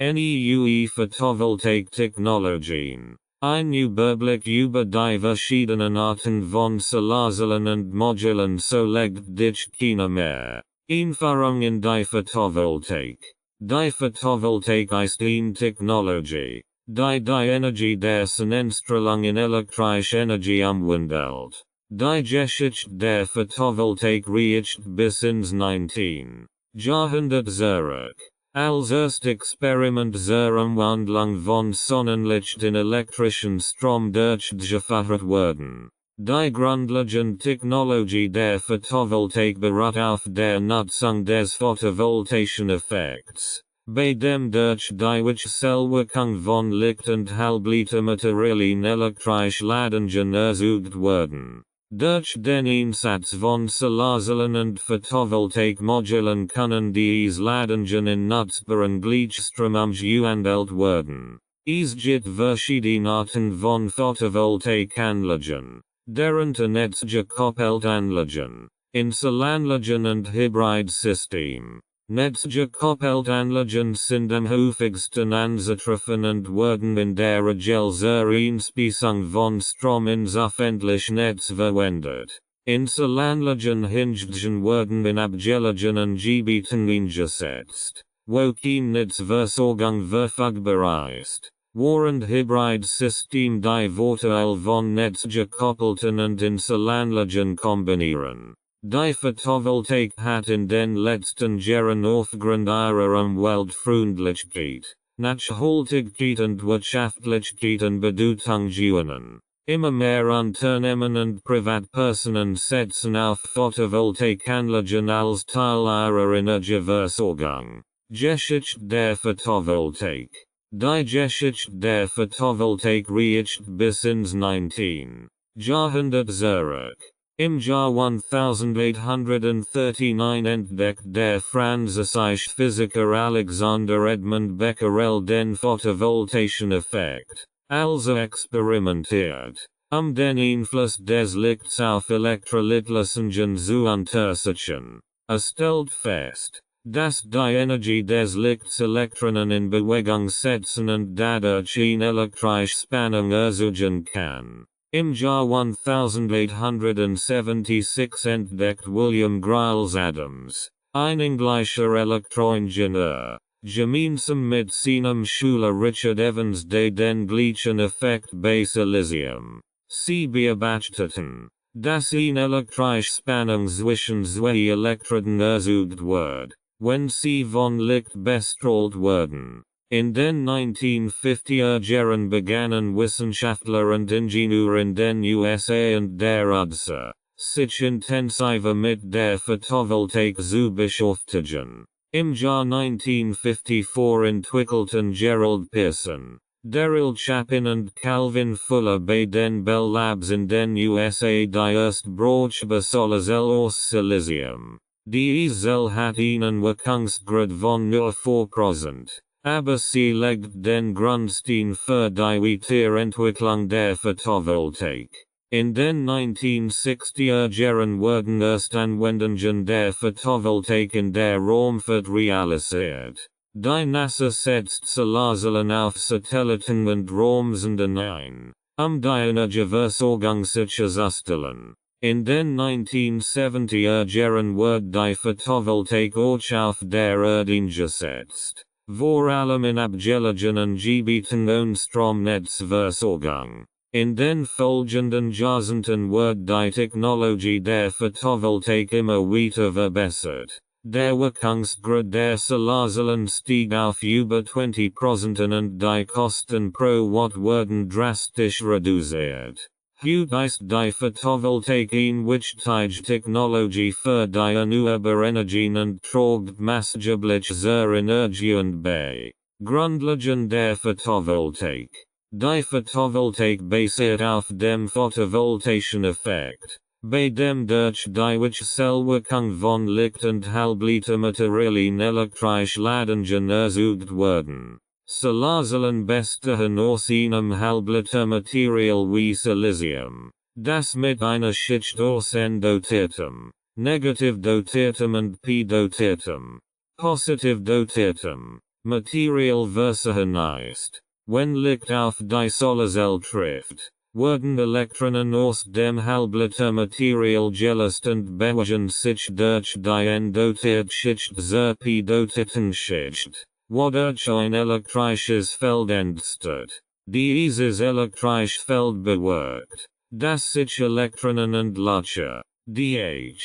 NEUE Photovoltaik Technologien. Ein Überblick über die verschiedenen Arten von Solarzellen und Modulen so legt dich keine mehr. Einführung in die Photovoltaik. Die Photovoltaik ist eine Technologie, die Energie der Sonnenstrahlung in elektrische Energie umwandelt. Die Geschichte der Photovoltaik reicht bis ins 19. Jahrhundert zurück. Als erst Experiment zur Umwandlung von Sonnenlicht in elektrischen Strom durchgeführt wurden. Die grundlegende Technologie der Photovoltaik beruht auf der Nutzung des photovoltaischen Effekts, bei dem durch die Wechselwirkung von Licht und Halbleitermaterialien elektrische Ladungen erzeugt wurden. Durch den Einsatz von Solarzellen und Photovoltaik-Modulen können diese Ladungen in nutzbaren Gleichstrom umgewandelt werden. Es gibt verschiedene Arten von Photovoltaikanlagen, darunter netzgekoppelt Anlagen, Inselanlagen und Hybridsystem. Netzgekoppelt Anlagen sind am häufigsten anzutreffen und werden in der Regel zur Einspeisung von Strom ins öffentliche Netz verwendet. Inselanlagen hingegen werden in abgelegenen Gebieten eingesetzt, wo kein Netzversorgung verfügbar ist. Während Hybridsystem die Vorteile von netzgekoppelten und Inselanlagen kombinieren. Die Photovoltaik hat in den letzten Jahren aufgrund ihrer Umweltfreundlichkeit, Nachhaltigkeit und Wirtschaftlichkeit an Bedeutung gewonnen. Immer mehr Unternehmen und Privatpersonen setzen auf Photovoltaikanlagen als Teil ihrer Energieversorgung. Geschichte der Photovoltaik. Die Geschichte der Photovoltaik reicht bis ins 19. Jahrhundert zurück. Im Jahr 1839 entdeckt der französische Physiker Alexander Edmund Becquerel den photovoltaischen Effekt, also experimentiert, den Einfluss des Lichts auf Elektrolytlösungen zu untersuchen. Stellt fest, dass die Energie des Lichts Elektronen in Bewegung setzen und dadurch eine elektrische Spannung erzeugen kann. Im Jahr 1876 entdeckt William Giles Adams, ein englischer Elektroingenieur, gemeinsam mit seinem Schüler Richard Evans den gleichen Effekt bei Silicium. Sie beobachteten, dass eine elektrische Spannung zwischen zwei Elektroden erzeugt wird, wenn sie von Licht bestrahlt wurden. In den 1950er Jahren begannen Wissenschaftler und Ingenieure in den USA und der USA, sich intensiver mit der Photovoltaik zu beschäftigen. Im Jahr 1954 entwickelten Gerald Pearson, Daryl Chapin und Calvin Fuller bei den Bell Labs in den USA die erste brauchbare Solarzelle aus Silicium. Die Zelle hat einen Wirkungsgrad von nur 4%. Aber sie legt den Grundstein für die Weiterentwicklung der Photovoltaik. In den 1960er Jahren wurden erst Anwendungen der Photovoltaik in der Raumfahrt realisiert. Die NASA setzt Solarzellen auf Satelliten und Raumsonden ein, die Energieversorgung sicherzustellen. In den 1970er Jahren wurde die Photovoltaik auch auf der Erde eingesetzt. Vor allem in abgelegenen Gebieten ohne Stromnetzversorgung. In den folgenden Jahrzehnten wurde die Technologie der Photovoltaik immer weiter verbessert. Der Wirkungsgrad der Solarzellen stieg auf über 20% und die Kosten pro Watt wurden drastisch reduziert. Heute ist die Photovoltaik eine wichtige Technologie für die erneuerbare Energien und trägt maßgeblich zur Energiewende bei. Grundlagen der Photovoltaik. Die Photovoltaik basiert auf dem photovoltaischen Effekt, bei dem durch die Wechselwirkung von Licht und Halbleitermaterialien elektrische Ladungen erzeugt werden. Solarzellen bestehen aus einem Halbleitermaterial wie Silicium, das mit einer Schicht aus N-dotiertem, negativ dotiertem und P-dotiertem, positiv dotiertem, Material versicherheit. Wenn Licht auf die Solarzelle trifft, werden Elektronen aus dem halbleiter Material gelöst und bewegen sich durch die endotete Schicht zur pedoteten Schicht, wodurch ein elektrisches Feld entsteht. Dieses elektrische Feld bewirkt, dass sich Elektronen und Löcher, die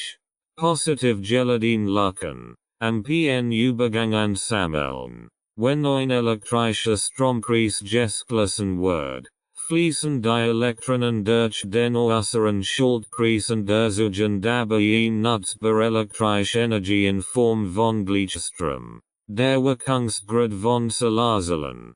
positiv geladen Lachen, am PN Übergang ansammeln. Wenn ein elektrischer Stromkreis geschlossen wird, fließen die Elektronen durch den äußeren Schaltkreis und erzeugen dabei eine nutzbare elektrische Energie in Form von Gleichstrom. Der Wirkungsgrad von Solarzellen,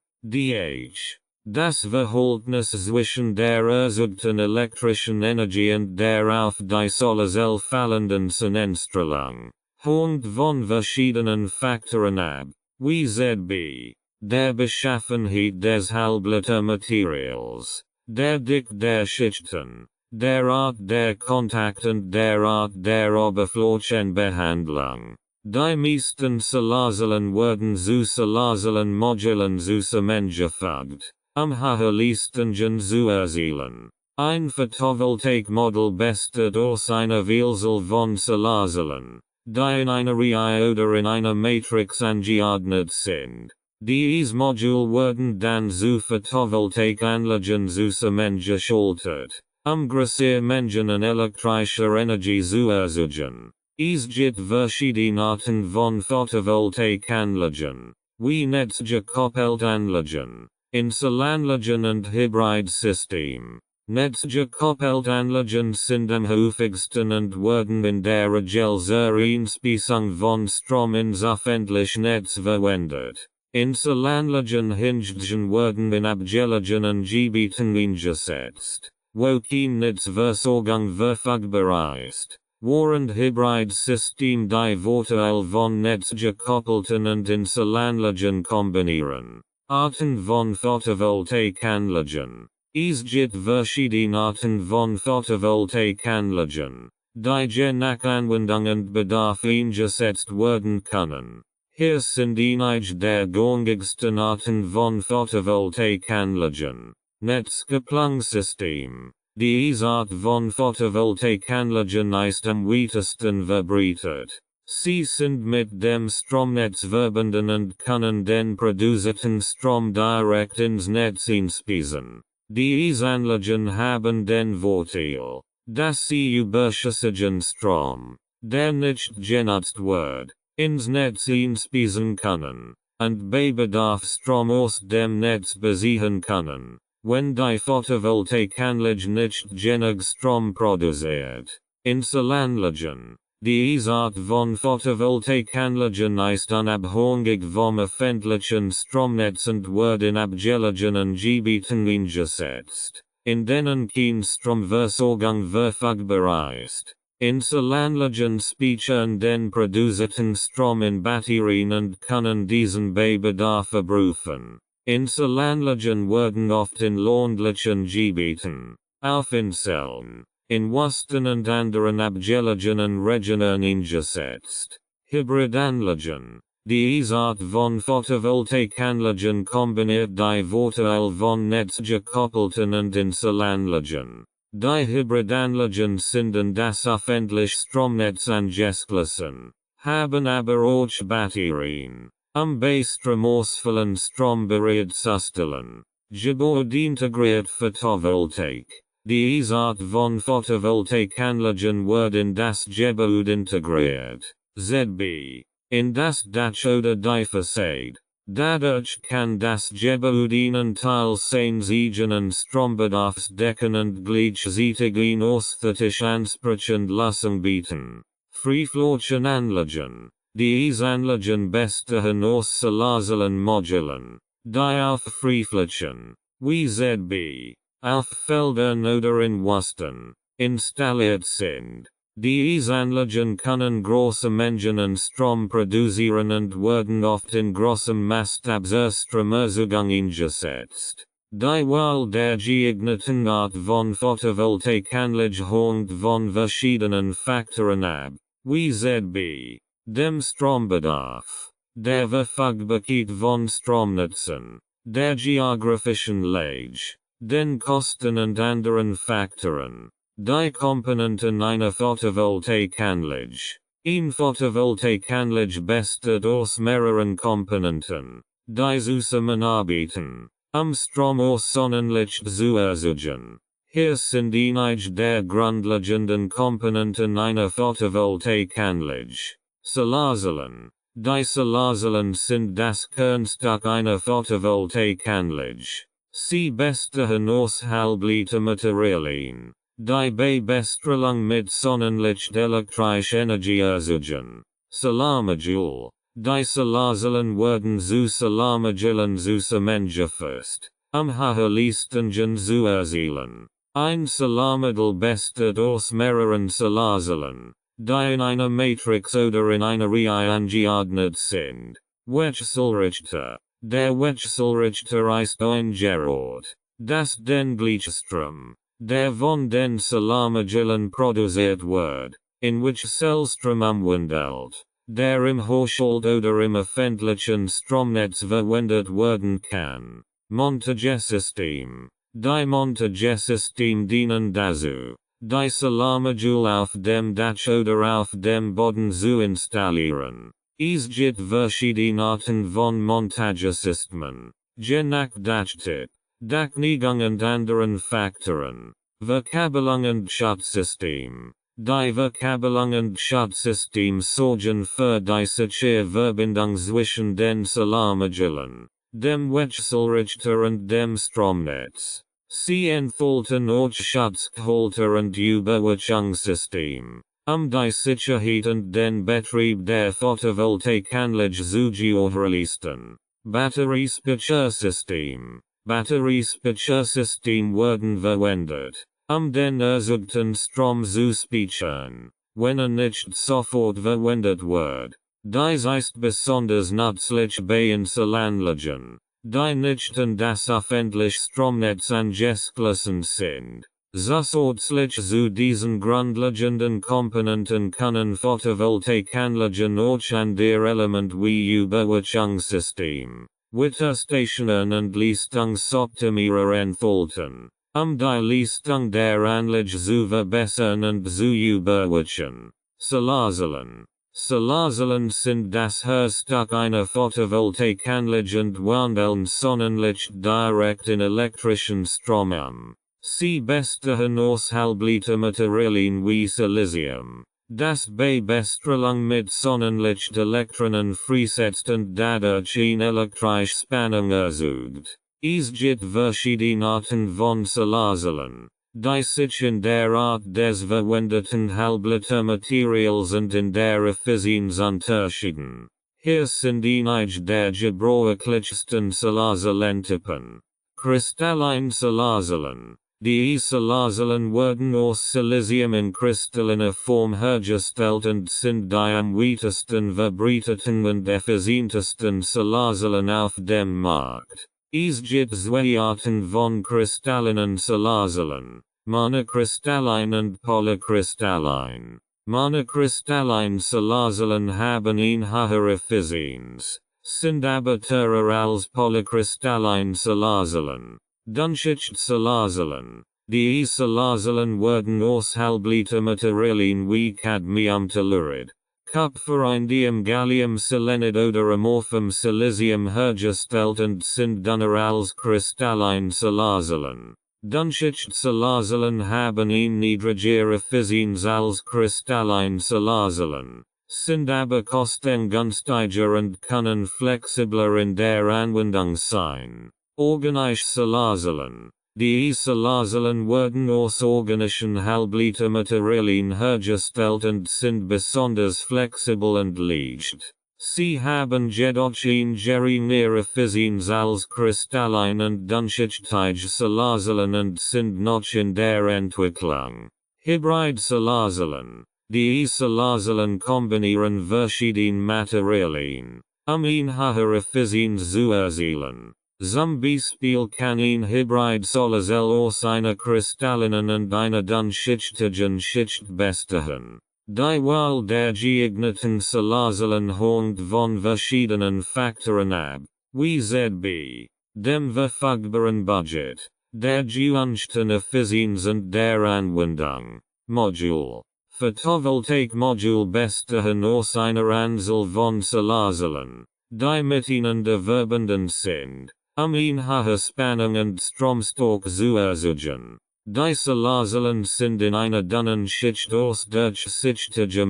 das Verhältnis zwischen der erzeugten elektrischen Energie und der auf die Solarzelle fallenden Sonnenstrahlung, hängt von verschiedenen Faktoren ab, wie z.B. der Beschaffenheit des Halbleitermaterials, der Dichte der Schichten, der Art der Kontakt und der Art der Oberflächenbehandlung. Die meisten Solarzellen werden zu Solarzellen-Modulen zusammengefügt, Leistungen zu erzielen. Ein Photovoltaik-Modell besteht aus einer Vielzahl von Solarzellen, die in einer Reihe oder in einer Matrix angeordnet sind. Diese Module werden dann zu Photovoltaikanlagen zusammengeschaltet, größere Mengen an elektrischer Energie zu erzeugen. Es gibt verschiedene Arten von Photovoltaikanlagen, wie netzgekoppelte Anlagen, Inselanlagen und Hybridsystem. Netzgekoppelte Anlagen sind am häufigsten und werden in der Regel zur Einspeisung von Strom ins öffentliche Netz verwendet. Inselanlagen hingegen werden in abgelegenen Gebieten eingesetzt, wo kein Netzversorgung verfügbar ist. Während Hybridsystem die Vorteile von netzgekoppelten und Inselanlagen kombinieren. Arten von Photovoltaikanlagen. Es gibt verschiedene Arten von Photovoltaikanlagen, die je nach Anwendung und Bedarf eingesetzt werden können. Hier sind einige der gängigsten Arten von Photovoltaikanlagen. Netzkopplungssystem. Diese Art von Photovoltaikanlagen ist am weitesten verbreitet. Sie sind mit dem Stromnetz verbunden und können den produzierten Strom direkt ins Netz einspeisen. Diese Anlagen haben den Vorteil, dass sie überschüssigen Strom, der nicht genutzt wird, ins Netz einspeisen können, und bei Bedarf Strom aus dem Netz beziehen können, wenn die Photovoltaikanlage nicht genug Strom produziert. Inselanlagen. Diese Art von Photovoltaikanlagen ist unabhängig vom öffentlichen Stromnetz und wird in abgelegenen Gebieten eingesetzt, in denen kein Stromversorgung verfügbar ist. Inselanlagen speichern den produzierten Strom in Batterien und können diesen bei Bedarf abrufen. Inselanlagen werden oft in ländlichen Gebieten, auf Inseln, in Westen und anderen abgelegenen Regionen eingesetzt. Hybridanlagen. Diese Art von Photovoltaikanlagen kombiniert die Vorteile von netzgekoppelten und Inselanlagen. Die Hybridanlagen sind an das öffentliche Stromnetz angeschlossen, haben aber auch Batterien, bei stromausfällen Strom bereitzustellen. Gebäudeintegriert Photovoltaik. Diese Art von Photovoltaikanlagen wird in das Gebäude integriert, z.B. in das Dach oder die Fassade. Dadurch kann das Gebäude einen Teil seines eigenen Strombedarfs decken und gleichzeitig eine ästhetisch ansprechende Leistung bieten. Freiflächenanlagen. Diese Anlagen bestehen aus Solarzellen-Modulen, die auf Freiflächen, wie z.B. auf Feldern oder in Westen, installiert sind. Diese Anlagen können große Mengen an Strom produzieren und werden oft in großem Maßstab zur Stromerzeugung eingesetzt. Die Wahl der geeigneten Art von Photovoltaikanlage hängt von verschiedenen Faktoren ab, wie z.B. dem Strombedarf, der Verfügbarkeit von Stromnetzen, der geografischen Lage, den Kosten und anderen Faktoren, die Komponenten einer Photovoltaikanlage. Ein Photovoltaikanlage besteht aus mehreren Komponenten, die zusammenarbeiten, Strom aus Sonnenlicht zu erzeugen. Hier sind einige der grundlegenden Komponenten einer Photovoltaikanlage. Solarzellen. Die Solarzellen sind das Kernstück einer Photovoltaikanlage. Sie bestehen aus Halbleitermaterialien, die bei Bestrahlung mit Sonnenlicht elektrische Energie erzeugen. Solarmodule. Die Solarzellen werden zu Solarmodulen zusammengefasst, hohe Leistungen zu erzielen. Ein Solarmodul besteht aus mehreren Solarzellen, die in einer Matrix oder in einer Reihe angeordnet sind. Wechselrichter. Der Wechselrichter ist ein Gerät, das den Gleichstrom, der von den Solarmodulen produziert wird, in which Zellstrom umwandelt, der im Haushalt oder im öffentlichen Stromnetz verwendet werden kann. Montagesystem. Die Montagesystem dienen dazu, die Solarmodule auf dem Dach oder auf dem Boden zu installieren. Es gibt verschiedene Arten von Montagesystemen, je nach Dachtyp, Dachneigung und anderen Faktoren. Verkabelung und Schutzsystem. Die Verkabelung und Schutzsystem sorgen für die sichere Verbindung zwischen den Solarmodulen, dem Wechselrichter und dem Stromnetz. Sie enthalten auch Schutzgehalte und Überwachungssystem, die Sicherheit und den Betrieb der Photovoltaikanlage zu gewährleisten. Batteriespeichersystem. Batteriespeichersystem werden verwendet, den erzeugten Strom zu speichern, wenn nicht sofort verwendet wird. Dies ist besonders nützlich bei Einzelanlagen, die nicht in das öffentliche Stromnetz angeschlossen sind. Zusätzlich zu diesen grundlegenden Komponenten können Photovoltaikanlagen auch andere Elemente wie Überwachungssystem, Wetterstationen und Leistungsoptimierer enthalten, die Leistung der Anlage zu verbessern und zu überwachen. Solarzellen. Solarzellen sind das Herzstück einer Photovoltaikanlage und wandeln Sonnenlicht direkt in elektrischen Strom um. Sie bestehen aus Halbleitermaterialien wie Silicium, das bei Bestrahlung mit Sonnenlicht Elektronen freisetzt und dadurch eine elektrische Spannung erzeugt. Es gibt verschiedene Arten von Solarzellen, die sich in der Art des verwendeten Halbleitermaterials und in der Effizienz unterscheiden. Hier sind einige der gebräuchlichsten Solarzellentypen. Kristallin Solarzellen. Die Solarzellen werden aus Silicium in kristalliner Form hergestellt und sind die am weitesten verbreiteten und effizientesten Solarzellen auf dem Markt. Es gibt zwei Arten von kristallinen Solarzellen, monokristallin und polykristallin. Monokristallin Solarzellen haben eine hohe Effizienz, sind aber teurer als polykristallin Solarzellen. Dunschicht Solarzellen. Die Solarzellen werden aus Halbleitermaterialien wie Cadmium-Telluride, Kupfer-Indium Gallium-Selenide oder amorphum Silicium hergestellt und sind dünner als kristallin Solarzellen. Dunschicht Solarzellen haben eine niedrigere Effizienz als kristallin Solarzellen, sind aber kostengünstiger und können flexibler in der Anwendung sein. Organische Solarzellen. Die Solarzellen werden aus organischen Halbleitermaterialien hergestellt und sind besonders flexibel und leicht. Sie haben jedoch eine geringere Effizienz als kristallin und dunschichtige Solarzellen und sind noch in der Entwicklung. Hybrid Solarzellen. Die Solarzellen kombinieren verschiedene Materialien, eine hohe Effizienz zu erzielen. Zum Beispiel kann ein Hybrid Solarzelle aus einer kristallinen und einer dunnschichtigen Schicht bestehen. Die Wahl der geeigneten Salazelen hängt von verschiedenen Faktoren ab, wie ZB, dem verfügbaren Budget, der gewünschten Effizienz und der Anwendung. Modul. Photovoltaik Modul bestehen aus einer Anzahl von Salazelen, die miteinander verbunden sind, eine hohe Spannung und Stromstock zu erzeugen. Die Salazelen sind in einer dünnen Schicht aus durchsichtigem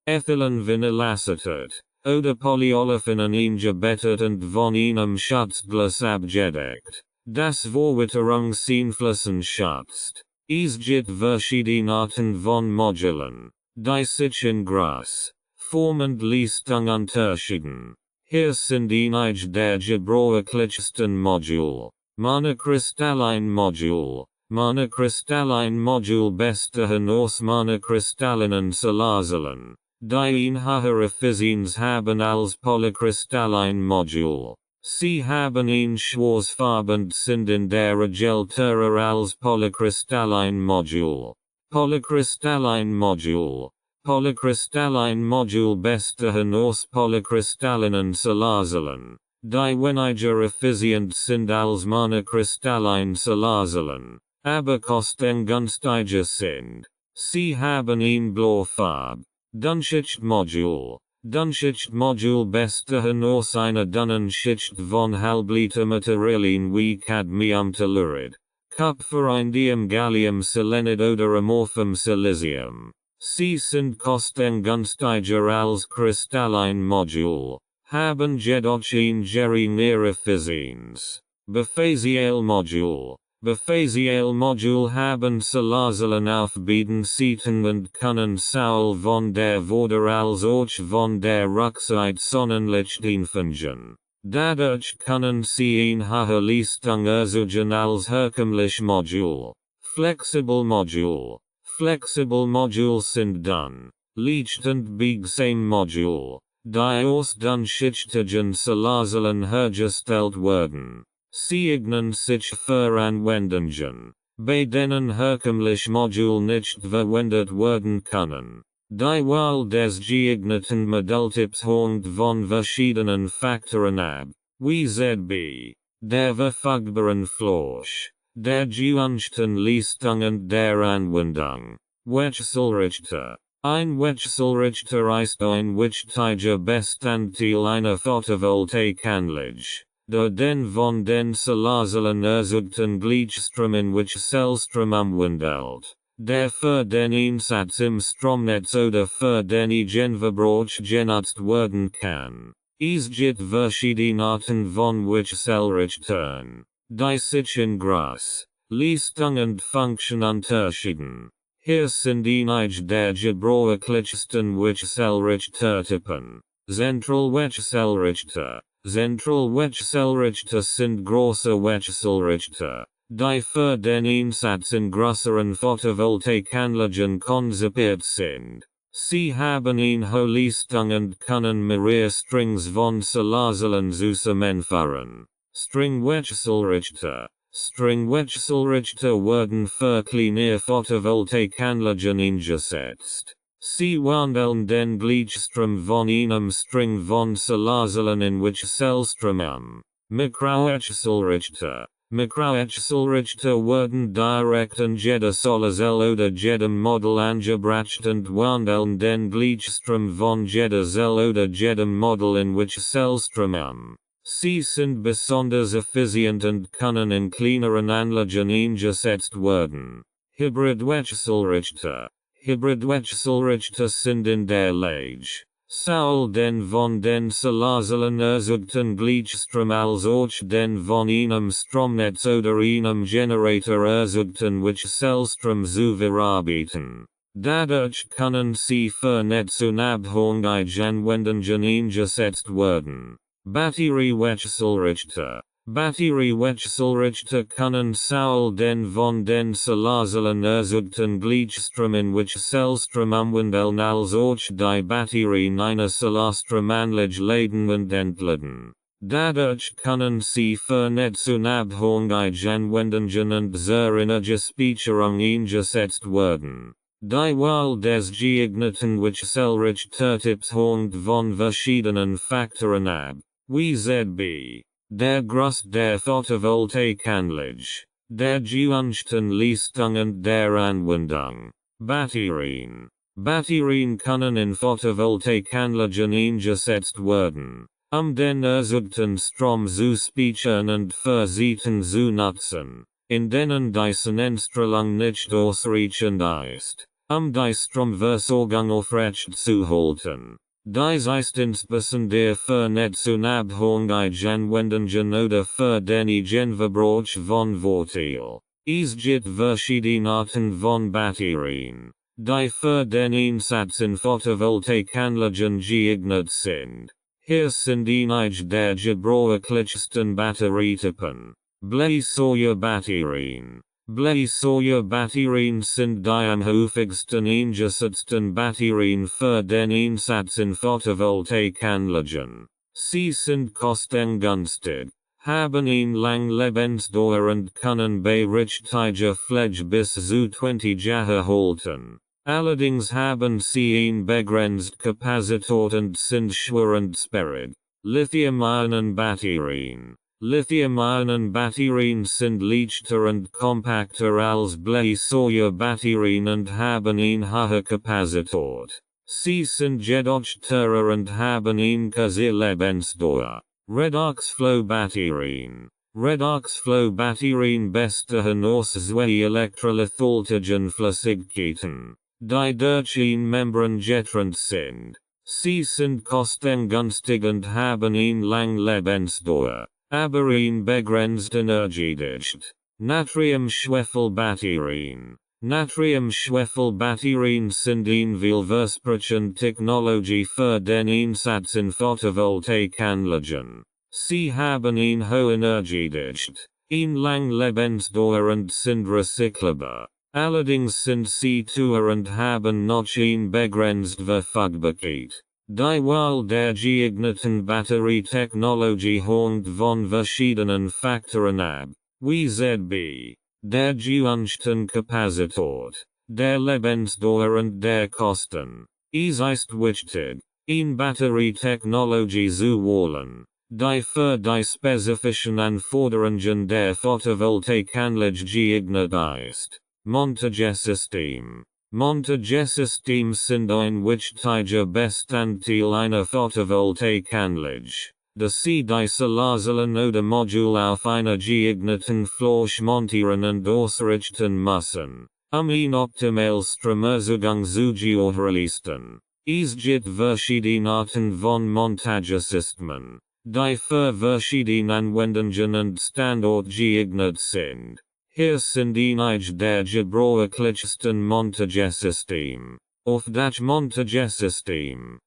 Ethylen Vinylacetät, oder Polyolefinen eingebettet und von einem Schutzglas abgedeckt, das vor Witterungseinflüssen schützt. Es gibt verschiedene Arten von Modulen, die sich in Größe, Form und Leistung unterscheiden. Hier sind einige der gebräuchlichsten Module. Monokristallin Modul. Monokristallin Modul bestehen aus monokristallinen Salazelen, die eine höhere Effizienz haben als Polykristallin Modul. Sie haben ein Schwarzfarbe und sind in der Regel teurer als Polykristallin Modul. Polykristallin Modul. Polykristallin Modul bestehen aus polykristallinen Salazelen, die weniger effizient sind als monokristallin Salazelen, aber kostengünstiger sind. Sie haben ein Blaufarbe. Dunschicht Modul. Dunschicht Modul bestehen aus einer dünnen Schicht von Halblitermaterialien wie Cadmium Telluride, Kupfer Indium Gallium Selenide oder amorphum Silicium. Sie sind kostengünstiger als Kristallin Modul, haben jedoch eine geringere Effizienz. Bifacial Modul. Bifacial Modul haben Salazelen auf beiden Seiten und können sowohl von der Vorder- als auch von der Rückseite Sonnenlicht empfangen. Dadurch können sie eine hohe Leistung erzeugen als herkömmlich Modul. Flexible Modul. Flexible Modul sind dünn, leicht und biegsam Modul, die aus dunnschichtigen Salazelen hergestellt werden. Sie eignen sich für Anwendungen, bei denen herkömmlich Modul nicht verwendet werden können. Die Wahl des geeigneten Modelltyps hängt von verschiedenen Faktoren ab, wie ZB, der verfügbaren Fläche, der gewünschten Leistung und der Anwendung. Wechselrichter. Ein Wechselrichter ist ein wichtiger Bestandteil einer Photovoltaikanlage, der den von den Salazelen erzeugten Gleichstrom in Wechselstrom umwandelt, der für den Einsatz im Stromnetz oder für den Eigenverbrauch genutzt werden kann. Es gibt verschiedene Arten von Wechselrichtern, die sich in Größe, Leistung und Funktion unterscheiden. Hier sind einige der gebräuchlichsten Wechselrichtertypen. Zentralwechselrichter. Zentralwechselrichter sind große Wechselrichter, die für den Einsatz in größeren Photovoltaikanlagen konzipiert sind. Sie haben eine hohe Leistung und können mehrere Strings von Salazelen zusammenfahren. Stringwechselrichter. Stringwechselrichter werden für kleine Photovoltaikanlagen eingesetzt. Sie wandeln den Gleichstrom von einem String von Salazelen in Wechselstrom um. Mikrowechselrichter. Mikrowechselrichter werden direkt an jeder Salazelle oder jedem Modul angebracht und wandeln den Gleichstrom von jeder Zelle oder jedem Modul in Wechselstrom um. Sie sind besonders effizient und können in kleineren Anlagen eingesetzt werden. Hybridwechselrichter. Hybridwechselrichter sind in der Lage, sowohl den von den Salazelen erzeugten Gleichstrom als auch den von einem Stromnetz oder einem Generator erzeugten Wechselstrom zu verarbeiten. Dadurch können sie für netzunabhängige Anwendungen eingesetzt werden. Batteriewechselrichter. Batteriewechselrichter können sowohl den von den Salazelen erzeugten Gleichstrom in Wechselstrom umwandeln als auch die Batterien einer Solarstromanlage laden und entladen. Dadurch können sie für netzunabhängige Anwendungen und zur Energiespeicherung eingesetzt werden. Die Wahl des geeigneten Wechselrichtertyps von verschiedenen Faktoren ab, wie ZB, der Größe der Photovoltaikanlage, der gewünschten Leistung und der Anwendung. Batterien. Batterien können in Photovoltaikanlagen eingesetzt werden, den erzeugten Strom zu speichern und für Zeiten zu nutzen, in denen diese Einstrahlung nicht ausreichend ist, die Stromversorgung aufrecht zu halten. Dies ist insbesondere für netzunabhängige Anwendungen oder für den Eigenverbrauch von Vorteil. Es gibt verschiedene Arten von Batterien, die für den Einsatz in Photovoltaikanlagen geeignet sind. Hier sind einige der gebräuchlichsten Batterietypen. Bleisäurebatterien. Bleisäurebatterien sind die am häufigsten eingesetzten Batterien für den Einsatz in Photovoltaikanlagen. Sie sind kostengünstig, haben eine lange Lebensdauer und können bei richtiger Pflege bis zu 20 Jahre halten. Allerdings haben sie eine begrenzte Kapazität und sind schwer und sperrig. Lithium-Ionen-Batterien. Lithium-Ionen-Batterien sind leichter und kompakter als Bleisäurebatterien und haben eine hohe Kapazität. Sie sind jedoch teurer und haben eine kurze Lebensdauer. Redox-Flow-Batterien. Redox-Flow-Batterien bestehen aus zwei elektrolytholtigen Flüssigkeiten, die durch eine Membran getrennt sind. Sie sind kostengünstig und haben eine lange Lebensdauer, aber eine begrenzte Energiedichte. Natrium-Schwefel-Batterien. Natrium-Schwefel-Batterien sind eine vielversprechende Technologie für den Einsatz in Photovoltaikanlagen. Sie haben eine hohe Energiedichte, eine lange Lebensdauer und sind recycelbar. Allerdings sind sie teuer und haben noch eine begrenzte Verfügbarkeit. Die Wahl der geeigneten Batterietechnologie hängt von verschiedenen Faktoren ab, wie ZB, der gewünschten Kapazität, der Lebensdauer und der Kosten. Es ist wichtig, eine Batterietechnologie zu wählen, die für die spezifischen Anforderungen der Photovoltaikanlage geeignet ist. Montagesystem. Montagesystems sind ein wichtiger Bestandteil einer Photovoltaikanlage, da sie die Solarzellen oder Module auf einer geeigneten Fläche montieren und ausrichten müssen, eine optimale Stromerzeugung zu gewährleisten. Es gibt verschiedene Arten von Montagesystemen, die für verschiedene Anwendungen und Standorte geeignet sind. Hier sind einige der gebräuchlichsten Montagesysteme. Auf das Montagesystem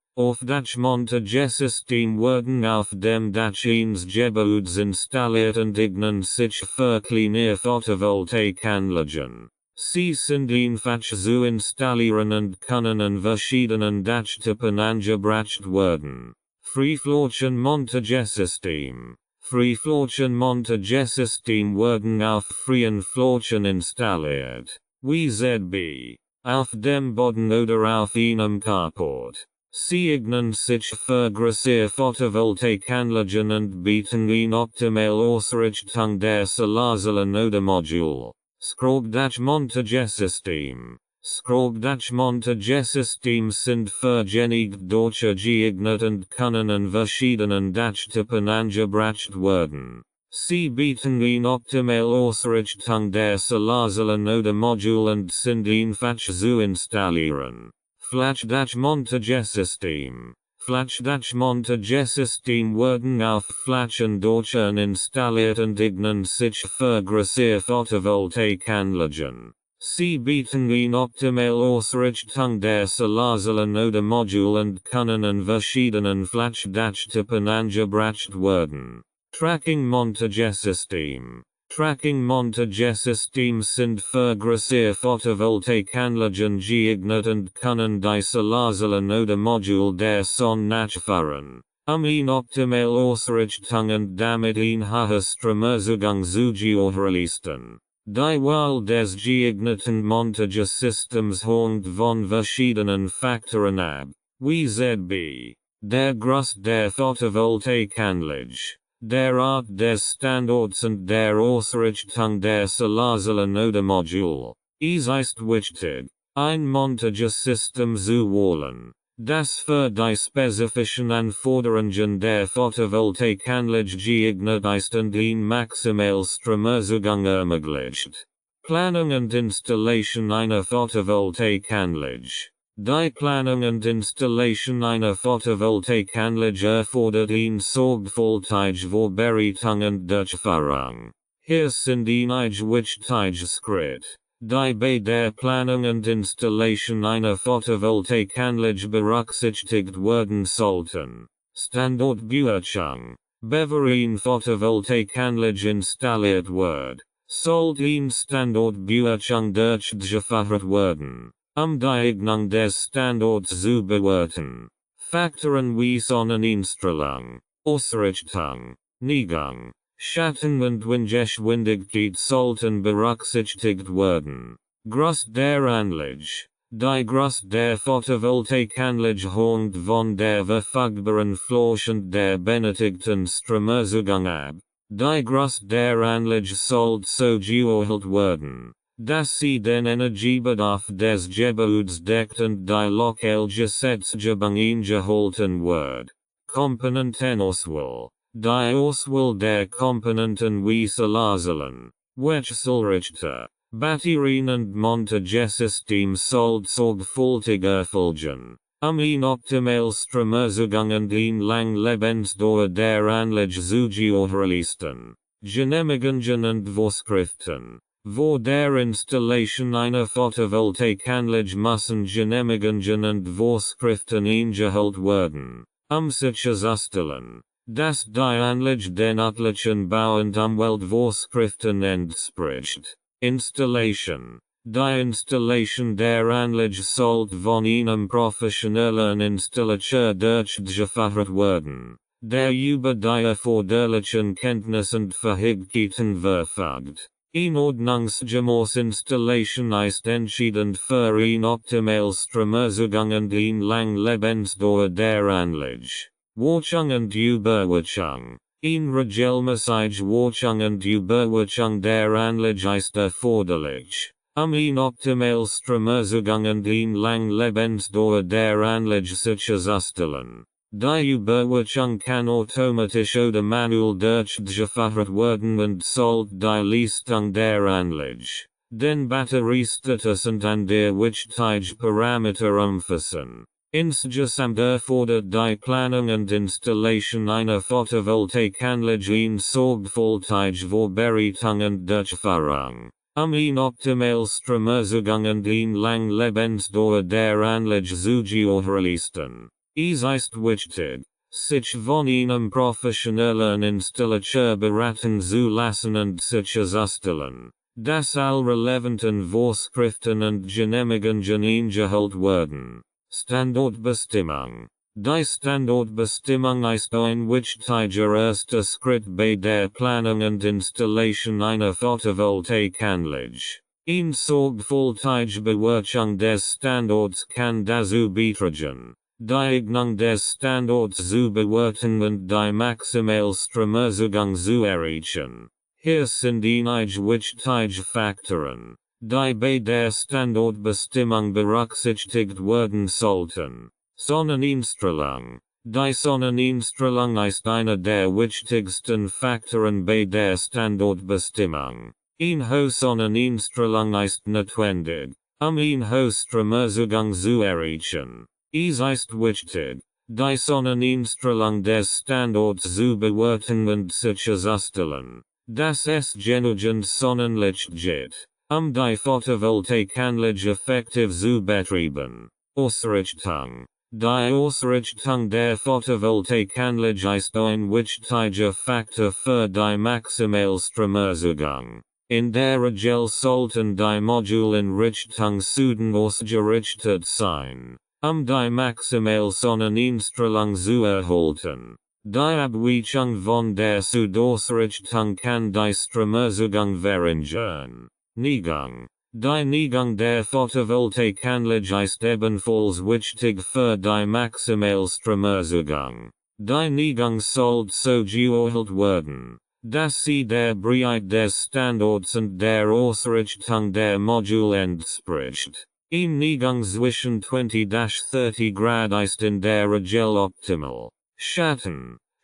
werden auf dem Dach eines Gebäudes installiert und eignen sich für kleine Photovoltaikanlagen. Sie sind einfach zu installieren und können an verschiedenen Dachtypen angebracht werden. Freiflächen-Montagesystem. Freiflächen-Montagesystem werden auf freien Flächen installiert, wie ZB, auf dem Boden oder auf einem Carport. Sie eignen sich für größere Photovoltaikanlagen und bieten eine optimale Ausrichtung der Solarzellen oder Module. Skroggdach-Montagesystem. Skroggdach-Montagesystems sind für einige Dächer geeignet und können an verschiedenen Dachtypen angebracht werden. Sie bieten eine optimale Ausrichtung der Solarzellen oder Module und sind einfach zu installieren. Flachdach-Montagesystem. Flachdach-Montagesystem werden auf flachen Dächern installiert und eignen sich für größere Photovoltaikanlagen. Sie bieten eine optimale Ausrichtung der Solarzellen oder Module und können an verschiedenen Flachdachtypen angebracht werden. Tracking-Montagesystem. Tracking-Montagesystems sind für größere Photovoltaikanlagen geeignet und können die Solarzellen oder Module der Sonne nachfahren, eine optimale Ausrichtung und damit eine hohe Stromerzeugung zu gewährleisten. Die Wahl des geeigneten Montagesystems hängt von verschiedenen Faktoren ab, wie ZB, der Größe der Photovoltaikanlage, der Art des Standorts und der Ausrichtung der Solarzellen oder Modul. Es ist wichtig, ein Montagesystem zu wählen, das für die spezifischen Anforderungen der Photovoltaikanlage geeignet ist und den maximalen Stromzugang ermöglicht. Planung und Installation einer Photovoltaikanlage. Die Planung und Installation einer Photovoltaikanlage erfordert eine sorgfältige Vorbereitung und Durchführung. Hier sind einige wichtige Schritte, die bei der Planung und Installation einer Photovoltaikanlage berücksichtigt werden sollten. Standortbeurteilung. Bevor eine Photovoltaikanlage installiert wird, sollte eine Standortbeurteilung durchgeführt werden, die Eignung des Standorts zu bewerten. Faktoren wie Sonneneinstrahlung, Ausrichtung, Neigung, Schatten und Windgeschwindigkeit sollten berücksichtigt werden. Größe der Anlage. Die Größe der Photovoltaikanlage hängt von der verfügbaren Fläche und der benötigten Stromzugang ab. Die Größe der Anlage sollte so gewählt werden, dass sie den Energiebedarf des Gebäudes deckt und die lokale Gesetzgebung eingehalten wird. Komponentenauswahl. Die Auswahl der Komponenten wie Solarzellen, Wechselrichter, Batterien und Montagesystem sollte sorgfältig erfolgen, ein optimal Stromzugang und eine lange Lebensdauer der Anlage zu gewährleisten. Genehmigungen und Vorschriften. Vor der Installation einer Photovoltaikanlage müssen Genehmigungen und Vorschriften eingehalten werden, sicherzustellen, dass die Anlage den örtlichen Bau- und Umweltvorschriften entspricht. Installation. Die Installation der Anlage sollte von einem professionellen Installateur durchgeführt werden, der über die erforderlichen Kenntnisse und Fähigkeiten verfügt. Eine ordnungsgemäße Installation ist entscheidend für ein optimal Stromzugang und eine lange Lebensdauer der Anlage. Wartung und Überwachung. Eine regelmäßige Wartung und Überwachung der Anlage ist erforderlich, ein optimal Stromzugang und eine lange Lebensdauer der Anlage sicherzustellen. Die Überwachung kann automatisch oder manuell durchgeführt werden und sollte die Leistung der Anlage, den Batteriestatus und andere wichtige Parameter umfassen. Insgesamt erfordert die Planung und Installation einer Photovoltaikanlage eine sorgfältige Vorbereitung und Durchführung, ein optimal Stromzugang und eine lange Lebensdauer der Anlage zu gewährleisten. Es ist wichtig, sich von einem professionellen Installateur beraten zu lassen und sicherzustellen, dass alle relevanten Vorschriften und Genehmigungen eingehalten werden. Standortbestimmung. Die Standortbestimmung ist ein wichtiger erster Schritt bei der Planung und Installation einer Photovoltaikanlage. Eine sorgfältige Bewertung des Standorts kann dazu beitragen, die Eignung des Standorts zu bewerten und die maximale Stromzugang zu erreichen. Hier sind einige wichtige Faktoren, die bei der Standortbestimmung berücksichtigt werden sollten. Sonneneinstrahlung. Die Sonneneinstrahlung ist einer der wichtigsten Faktoren bei der Standortbestimmung. Eine hohe Sonneneinstrahlung ist notwendig, einen hohen Stromzugang zu erreichen. Es ist wichtig, die Sonneneinstrahlung des Standorts zu bewerten und sicherzustellen, dass es genügend Sonnenlicht gibt, die Photovoltaikanlage effektiv zu betreiben. Ausrichtung. Die Ausrichtung der Photovoltaikanlage ist ein wichtiger Faktor für die maximale Stromzugang. In der Regel sollten die Module in Richtung Süden ausgerichtet sein, die maximale Sonneneinstrahlung zu erhalten. Die Abweichung von der Südausrichtung kann die Stromzugang verringern. Negung. Die Negung der Photovoltaikanlage ist ebenfalls wichtig für die Maximalstromerzugang. Die Negung sollte so geordnet werden, dass sie der Breite des Standorts und der Ausrichtung der Module entspricht. Eine Negung zwischen 20-30 Grad ist in der Regel optimal.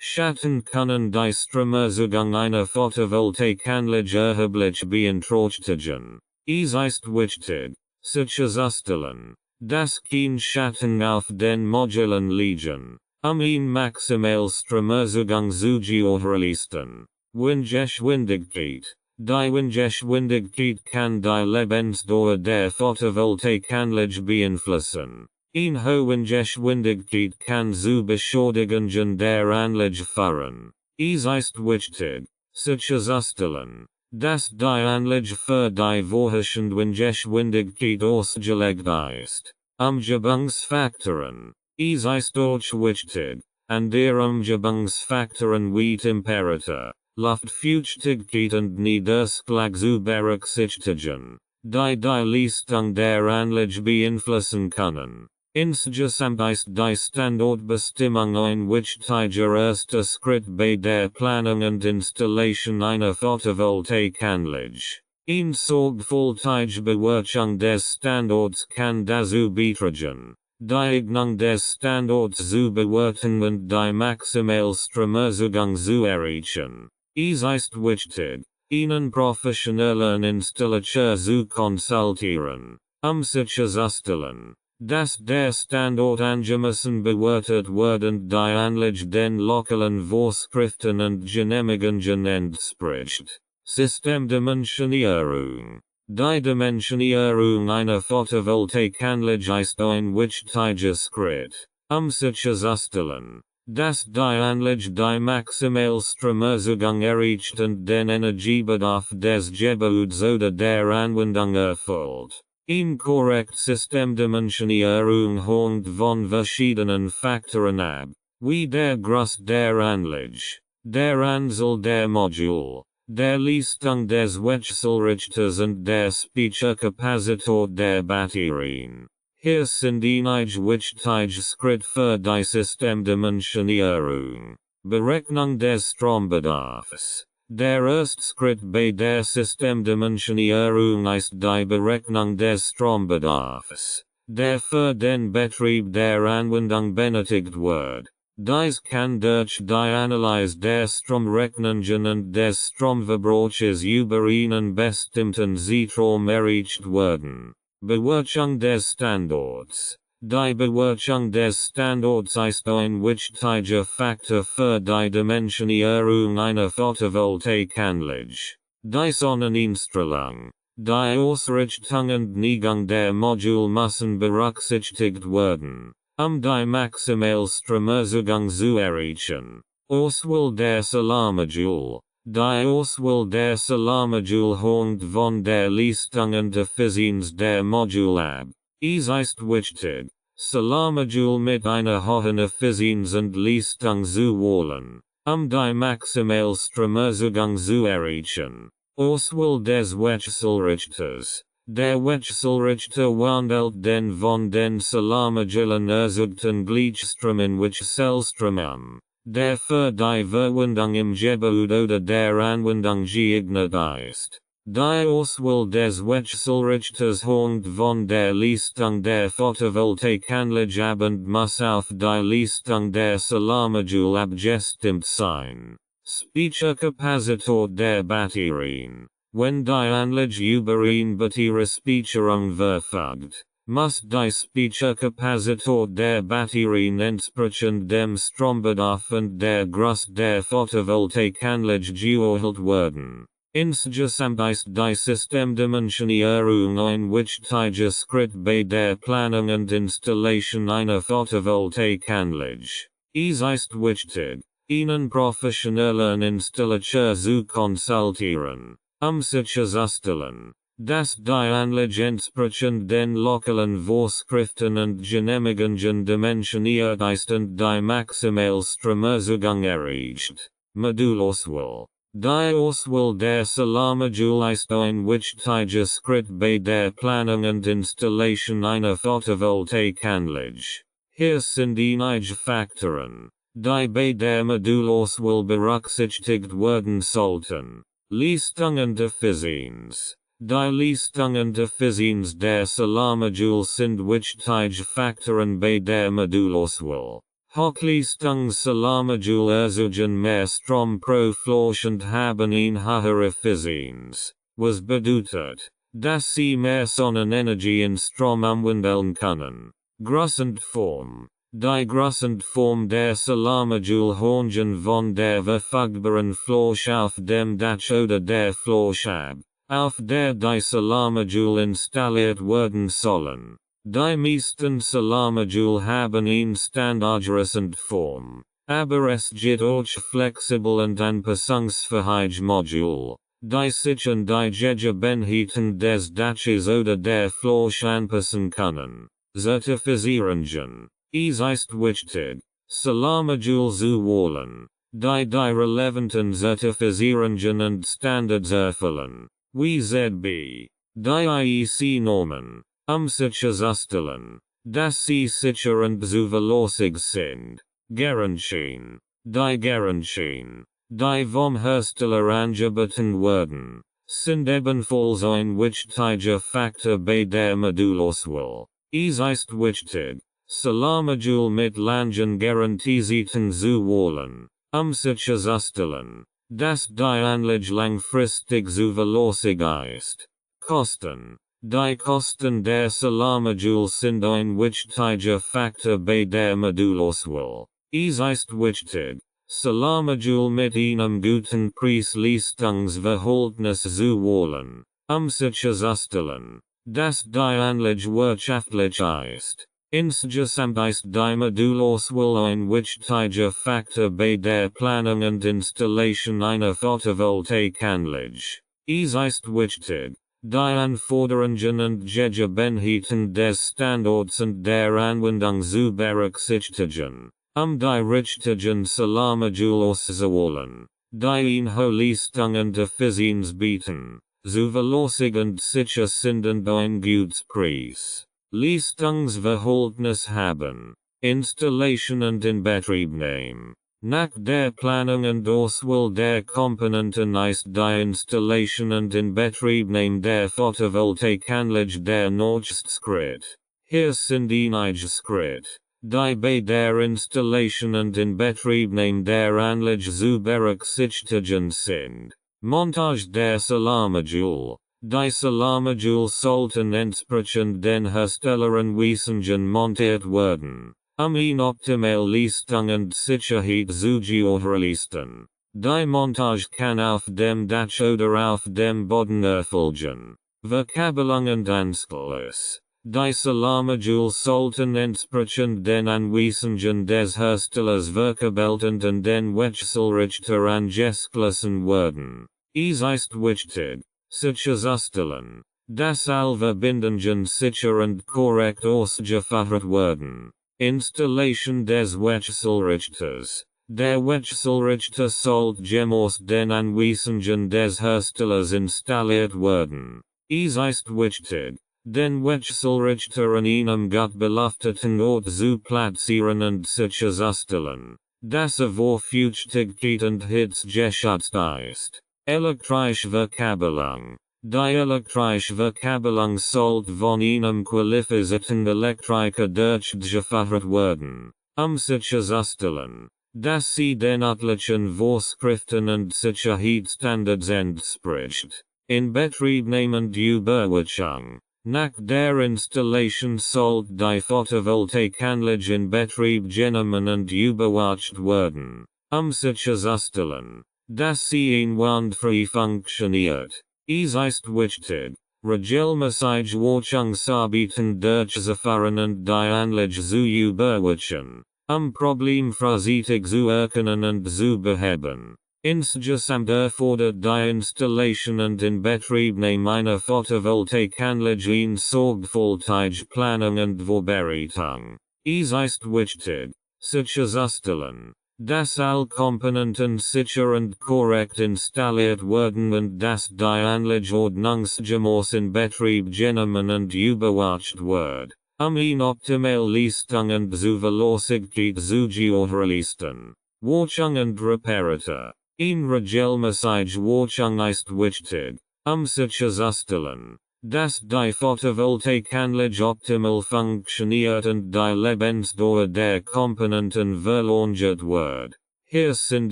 Schatten können die Stromerzugang einer Photovoltaikanlage erheblich beeinträchtigen. Es ist wichtig, sicherzustellen, dass kein Schatten auf den Modulen liegen, einen Maximalstromerzugang zu gewährleisten. Windgeschwindigkeit. Die Windgeschwindigkeit kann die Lebensdauer der Photovoltaikanlage beeinflussen. Eine hohe Windgeschwindigkeit kann zu Beschädigungen der Anlage führen. Es ist wichtig, sicherzustellen, dass die Anlage für die vorherrschende Windgeschwindigkeit ausgelegt ist. Umgebungsfaktoren. Es ist auch wichtig, an der Umgebungsfaktoren wie Temperatur, Luftfeuchtigkeit und Niederschlag zu berücksichtigen, die Leistung der Anlage beeinflussen können. Insgesamt ist die Standortbestimmung ein wichtiger erster Schritt bei der Planung und Installation einer Photovoltaikanlage. Eine sorgfältige Bewertung des Standorts kann dazu beitragen, die Eignung des Standorts zu bewerten und die Maximalstromerzugang zu erreichen. Es ist wichtig, einen professionellen Installateur zu konsultieren, sicherzustellen, dass der Standort angemessen bewertet wird und die Anlage den lokalen Vorschriften und Genehmigungen entspricht. Systemdimensionierung. Die Dimensionierung einer Photovoltaikanlage ist ein wichtiger Schritt, sicherzustellen, dass die Anlage die Maximalstromerzugang erreicht und den Energiebedarf des Gebäudes oder der Anwendung erfüllt. Eine korrekte Systemdimensionierung hängt von verschiedenen Faktoren ab, wie der Größe der Anlage, der Anzahl der Module, der Leistung des Wechselrichters und der Speicherkapazität der Batterien. Hier sind einige wichtige Schritte für die Systemdimensionierung. Berechnung des Strombedarfs. Der erste Schritt bei der Systemdimensionierung ist die Berechnung des Strombedarfs, der für den Betrieb der Anwendung benötigt wird. Dies kann durch die Analyse der Stromrechnungen und des Stromverbrauches über einen bestimmten Zeitraum erreicht werden. Bewertung des Standorts. Die Bewertung des Standorts ist ein wichtiger Faktor für die Dimensionierung einer Photovoltaikanlage. Die Sonneneinstrahlung, die Ausrichtung und Neigung der Module müssen berücksichtigt werden, die Maximalstromerzugang zu erreichen. Auswahl der Solarmodule. Die Auswahl der Solarmodule hängt von der Leistung und Effizienz der Module ab. Es ist wichtig, Solarmodule mit einer hohen Effizienz und Leistung zu wählen, die Maximalstromerzugang zu erreichen. Auswahl des Wechselrichters. Der Wechselrichter wandelt den von den Solarmodulen erzeugten Gleichstrom in Wechselstrom der für die Verwendung im Gebäude oder der Anwendung geeignet ist. Die Auswahl des Wechselrichters hängt von der Leistung der Photovoltaikanlage ab und muss auf die Leistung der Solarmodule abgestimmt sein. Speicherkapazität der Batterien. Wenn die Anlage über eine Batteriespeicherung verfügt, muss die Speicherkapazität der Batterien entsprechend dem Strombedarf und der Größe der Photovoltaikanlage geordnet werden. Insgesamt ist die Systemdimensionierung ein wichtiger Schritt bei der Planung und Installation einer Photovoltaikanlage. Es ist wichtig, einen professionellen Installateur zu konsultieren, sicherzustellen, dass die Anlage entsprechend den lokalen Vorschriften und Genehmigungen dimensioniert ist und die Maximalstromerzugang erreicht. Modulauswahl. Die Auswahl der Solarmodule ist ein wichtiger Schritt bei der Planung und Installation einer Photovoltaikanlage. Hier sind einige Faktoren, die bei der Modulauswahl berücksichtigt werden sollten. Leistung und Effizienz. Die Leistung und Effizienz der Solarmodule sind wichtige Faktoren bei der Modulauswahl. Hochleistungs-Solarmodule erzeugen mehr Strom pro Fläche und haben eine höhere Effizienz, was bedeutet, dass sie mehr Sonnenenergie in Strom umwandeln können. Größenform. Die Größenform der Solarmodule hängen von der verfügbaren Fläche auf dem Dach oder der Fläche ab, auf der die Solarmodule installiert werden sollen. Die meisten Solarmodule haben eine standardisierende Form, aber es gibt auch flexibel und anpassungsfähige Module, die sich an die Gegebenheiten des Daches oder der Fläche anpassen können. Zertifizierungen. Es ist wichtig, Solarmodule zu wählen, die relevanten Zertifizierungen und Standards erfüllen, wie ZB, die IEC-Normen, sicherzustellen, dass sie sicher und zuverlässig sind. Garantien. Die Garantien, die vom Hersteller angeboten werden, sind ebenfalls ein wichtiger Faktor bei der Modulauswahl. Es ist wichtig, Solarmodule mit langen Garantiezeiten zu wählen, sicherzustellen, dass die Anlage langfristig zuverlässig ist. Kosten. Die Kosten der Solarmodule sind ein wichtiger Faktor bei der Modulauswahl. Es ist wichtig, Solarmodule mit einem guten Preis-Leistungs-Verhältnis zu wählen, sicherzustellen, dass die Anlage wirtschaftlich ist. Insgesamt ist die Modulauswahl ein wichtiger Faktor bei der Planung und Installation einer Photovoltaikanlage. Es ist wichtig, die Anforderungen und Gegebenheiten des Standorts und der Anwendung zu berücksichtigen, die richtigen Solarmodule auszuwählen, die eine hohe Leistung und Effizienz bieten, zuverlässig und sicher sind und ein gutes Preis. Leistungsverhältnis haben. Installation und Inbetriebnahme. Nach der Planung und Auswahl der Komponenten ist die Installation und Inbetriebnahme der Photovoltaikanlage der nächste Schritt. Hier sind einige Schritte, die bei der Installation und Inbetriebnahme der Anlage zu berücksichtigen sind. Montage der Solarmodule. Die Solarmodule sollten entsprechend den Herstelleranweisungen montiert werden, eine optimale Leistung und Sicherheit zu gewährleisten. Die Montage kann auf dem Dach oder auf dem Boden erfolgen. Verkabelung und Anschluss. Die Solarmodule sollten entsprechend den Anweisungen des Herstellers verkabelt und an den Wechselrichter angeschlossen werden. Es ist wichtig, sicherzustellen, dass alle Verbindungen sicher und korrekt ausgeführt werden. Installation des Wechselrichters. Der Wechselrichter sollte gemäß den Anweisungen des Herstellers installiert werden. Es ist wichtig, den Wechselrichter an einem gut belüfteten Ort zu platzieren und sicherzustellen, dass vor Feuchtigkeit und Hitze geschützt ist. Elektrische Verkabelung. Die elektrische Verkabelung sollte von einem qualifizierten Elektriker durchgeführt werden, sicherzustellen, dass sie den örtlichen Vorschriften und Sicherheitsstandards entspricht. Inbetriebnahme und Überwachung. Nach der Installation sollte die Photovoltaikanlage in Betrieb genommen und überwacht werden, sicherzustellen, dass sie einwandfrei funktioniert. Es ist wichtig, regelmäßig Wartungsarbeiten durchzuführen und die Anlage zu überwachen, problemfrei zu erkennen und zu beheben. Insgesamt erfordert die Installation und Inbetriebnahme einer Photovoltaikanlage eine sorgfältige Planung und Vorbereitung. Es ist wichtig, sicherzustellen, Das Allkomponenten sicher und korrekt installiert werden und das die Anlageordnungsgemäß in Betrieb genommen und überwacht wird, ihn optimal Leistung und Zuverlässigkeit zu gewährleisten. Wartung und Reparatur. Regelmäßige Wartung ist wichtig, sicherzustellen, dass die Photovoltaikanlage optimal funktioniert und die Lebensdauer der Komponenten verlängert wird. Hier sind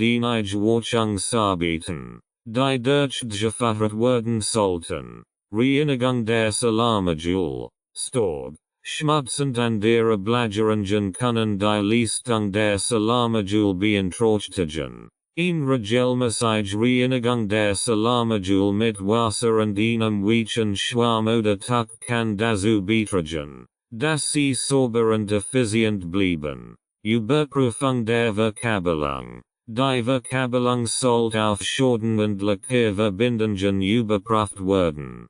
einige Wartungsarbeiten, die durchgeführt werden sollten. Reinigung der Solarmodule. Staub, Schmutz und andere Blätterungen können die Leistung der Solarmodule beeinträchtigen. Regelmäßige Reinigung der Solarmodule mit Wasser und einem weichen Schwamm oder Tuch kann dazu beitragen, dass sie sauber und effizient bleiben. Überprüfung der Verkabelung. Die Verkabelung sollte auf Schäden und Lackierverbindungen überprüft werden.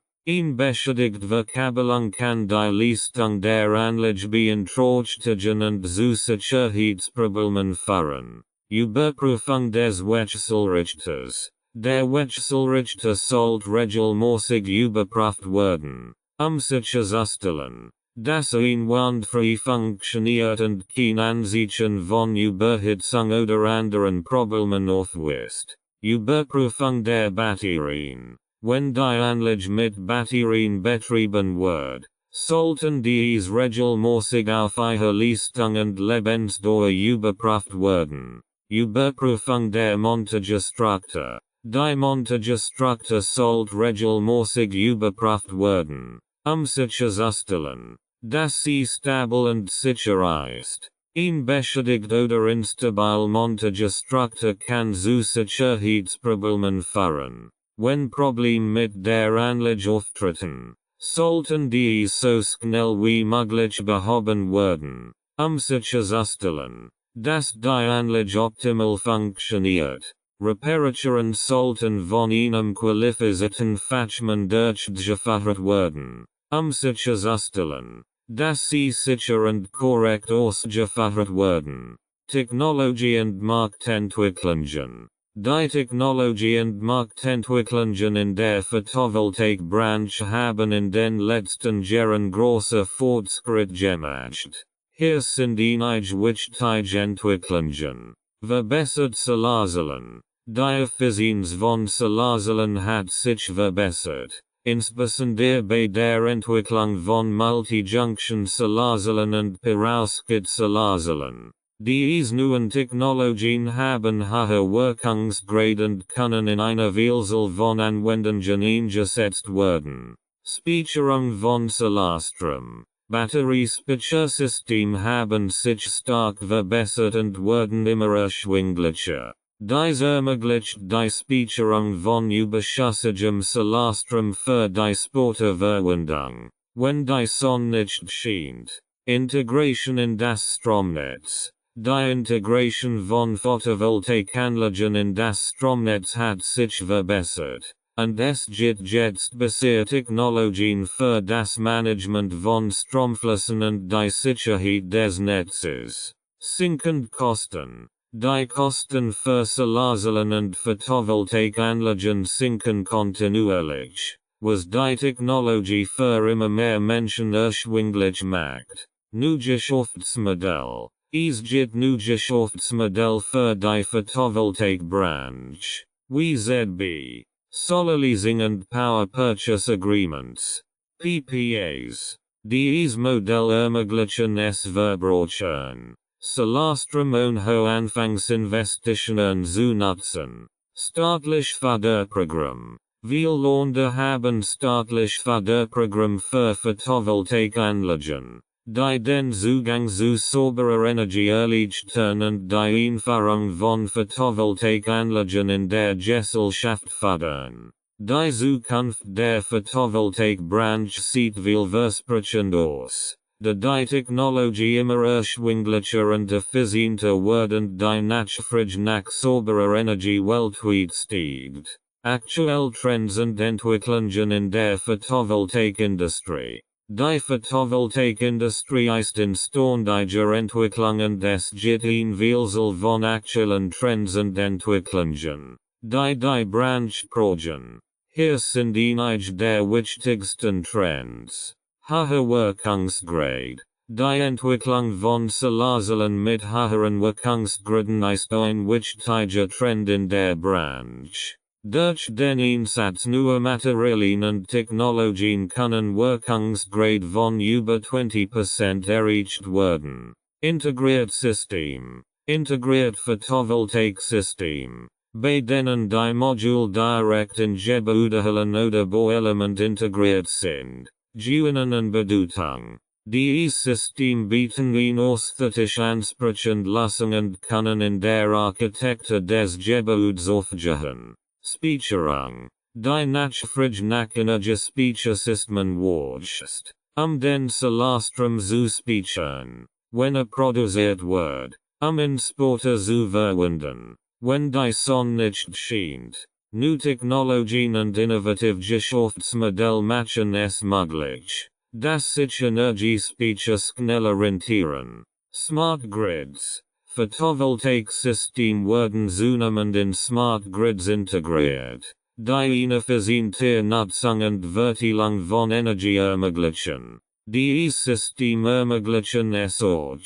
Beschädigte Verkabelung kann die Leistung der Anlage beeinträchtigen und zu Sicherheitsproblemen führen. Überprüfung des Wechselrichters. Der Wechselrichter sollte regelmäßig überprüft werden, sicherzustellen, dass wandfrei funktioniert und kein Anzeichen von Überhitzung oder anderen Problemen aufweist. Überprüfung der Batterien. Wenn die Anlage mit Batterien betrieben wird, sollten diese regelmäßig auf ihre Leistung und Lebensdauer überprüft werden. Überprüfung der Montagestruktur. Die Montagestruktur sollte regelmäßig überprüft werden, sicherzustellen, dass sie stabil und sicher ist. Beschädigt oder instabil Montagestruktur kann zu Sicherheitsproblemen führen. Wenn Probleme mit der Anlage auftreten, sollten diese so schnell wie möglich behoben werden, sicherzustellen, dass die Anlage optimal funktioniert. Reparaturen sollten von einem qualifizierten Fachmann durchgeführt werden, sicherzustellen, dass sie sicher und korrekt ausgeführt werden. Technologie und Marktentwicklungen. Die Technologie und Marktentwicklungen in der Photovoltaikbranche haben in den letzten Jahren große Fortschritt gemacht. Hier sind einige wichtige Entwicklungen. Verbessert Solarzellen. Die Effizienz von Solarzellen hat sich verbessert, insbesondere bei der Entwicklung von Multijunction Solarzellen und Perovskit Solarzellen. Diese neuen Technologien haben hohe Wirkungsgrade und können in einer Vielzahl von Anwendungen eingesetzt werden. Speicherung von Solarstrom. Batteriespeichersysteme haben sich stark verbessert und werden immer erschwinglicher. Dies ermöglicht die Speicherung von überschüssigem Solarstrom für die Sportverwendung, wenn die Sonne nicht scheint. Integration in das Stromnetz. Die Integration von Photovoltaikanlagen in das Stromnetz hat sich verbessert, und es gibt jetzt bessere Technologien für das Management von Stromflüssen und die Sicherheit des Netzes. Sinkend Kosten. Die Kosten für Solarzellen und Photovoltaikanlagen sinken kontinuierlich, was die Technologie für immer mehr Menschen erschwinglich macht. Nu Geschäftsmodell. Es gibt nu Geschäftsmodell für die Photovoltaikbranche. WZB. Solarleasing and Power Purchase Agreements. PPAs. Dies Modell ermöglichen es Verbrauchern, Solarstrom ohne Anfangsinvestitionen zu nutzen. Staatlich Förderprogramm. Viele Länder haben staatlich Förderprogramm für Photovoltaikanlagen, die den Zugang zu sauberer Energie erleichtern und die Einführung von Photovoltaikanlagen in der Gesellschaft fördern. Die Zukunft der Photovoltaikbranche sieht vielversprechend aus, da die Technologie immer erschwinglicher und effizienter wird und die Nachfrage nach sauberer Energie weltweit steigt. Aktuell Trends und Entwicklungen in der Photovoltaikindustrie. Die Photovoltaikindustrie ist in ständiger Entwicklung und es gibt ein Vielzahl von aktuellen Trends und Entwicklungen, die Branche prägen. Hier sind einige der wichtigsten Trends. Hoher Wirkungsgrad. Die Entwicklung von Solarzellen mit höheren Wirkungsgraden ist ein wichtiger Trend in der Branche. Durch den Einsatz neuer Materialien und Technologien können Wirkungsgrad von über 20% erreicht werden. Integriert System. Integriert Photovoltaiksystem. Bei denen die Module direkt in Gebäudehüllen oder Bauelement integriert sind. Gewinn und Bedeutung. Dieses System bieten ein ästhetisch ansprechend Lösung und können in der Architektur des Gebäudes aufgehen. Speicherung. Die Nachfrage nach Energiespeichersystemen wächst. Den Solarstrom zu speichern. Wenn produziert wird. In Sporte zu verwenden. Wenn die Sonne nicht scheint. Neue Technologien und innovative Geschäftsmodelle machen es möglich, dass sich Energiespeicher schneller rentieren. Smart Grids. Photovoltaiksystem werden zunehmend in Smart Grids integriert, die eine effiziente Nutzung und Verteilung von Energie ermöglichen. Dieses System ermöglichen es auch,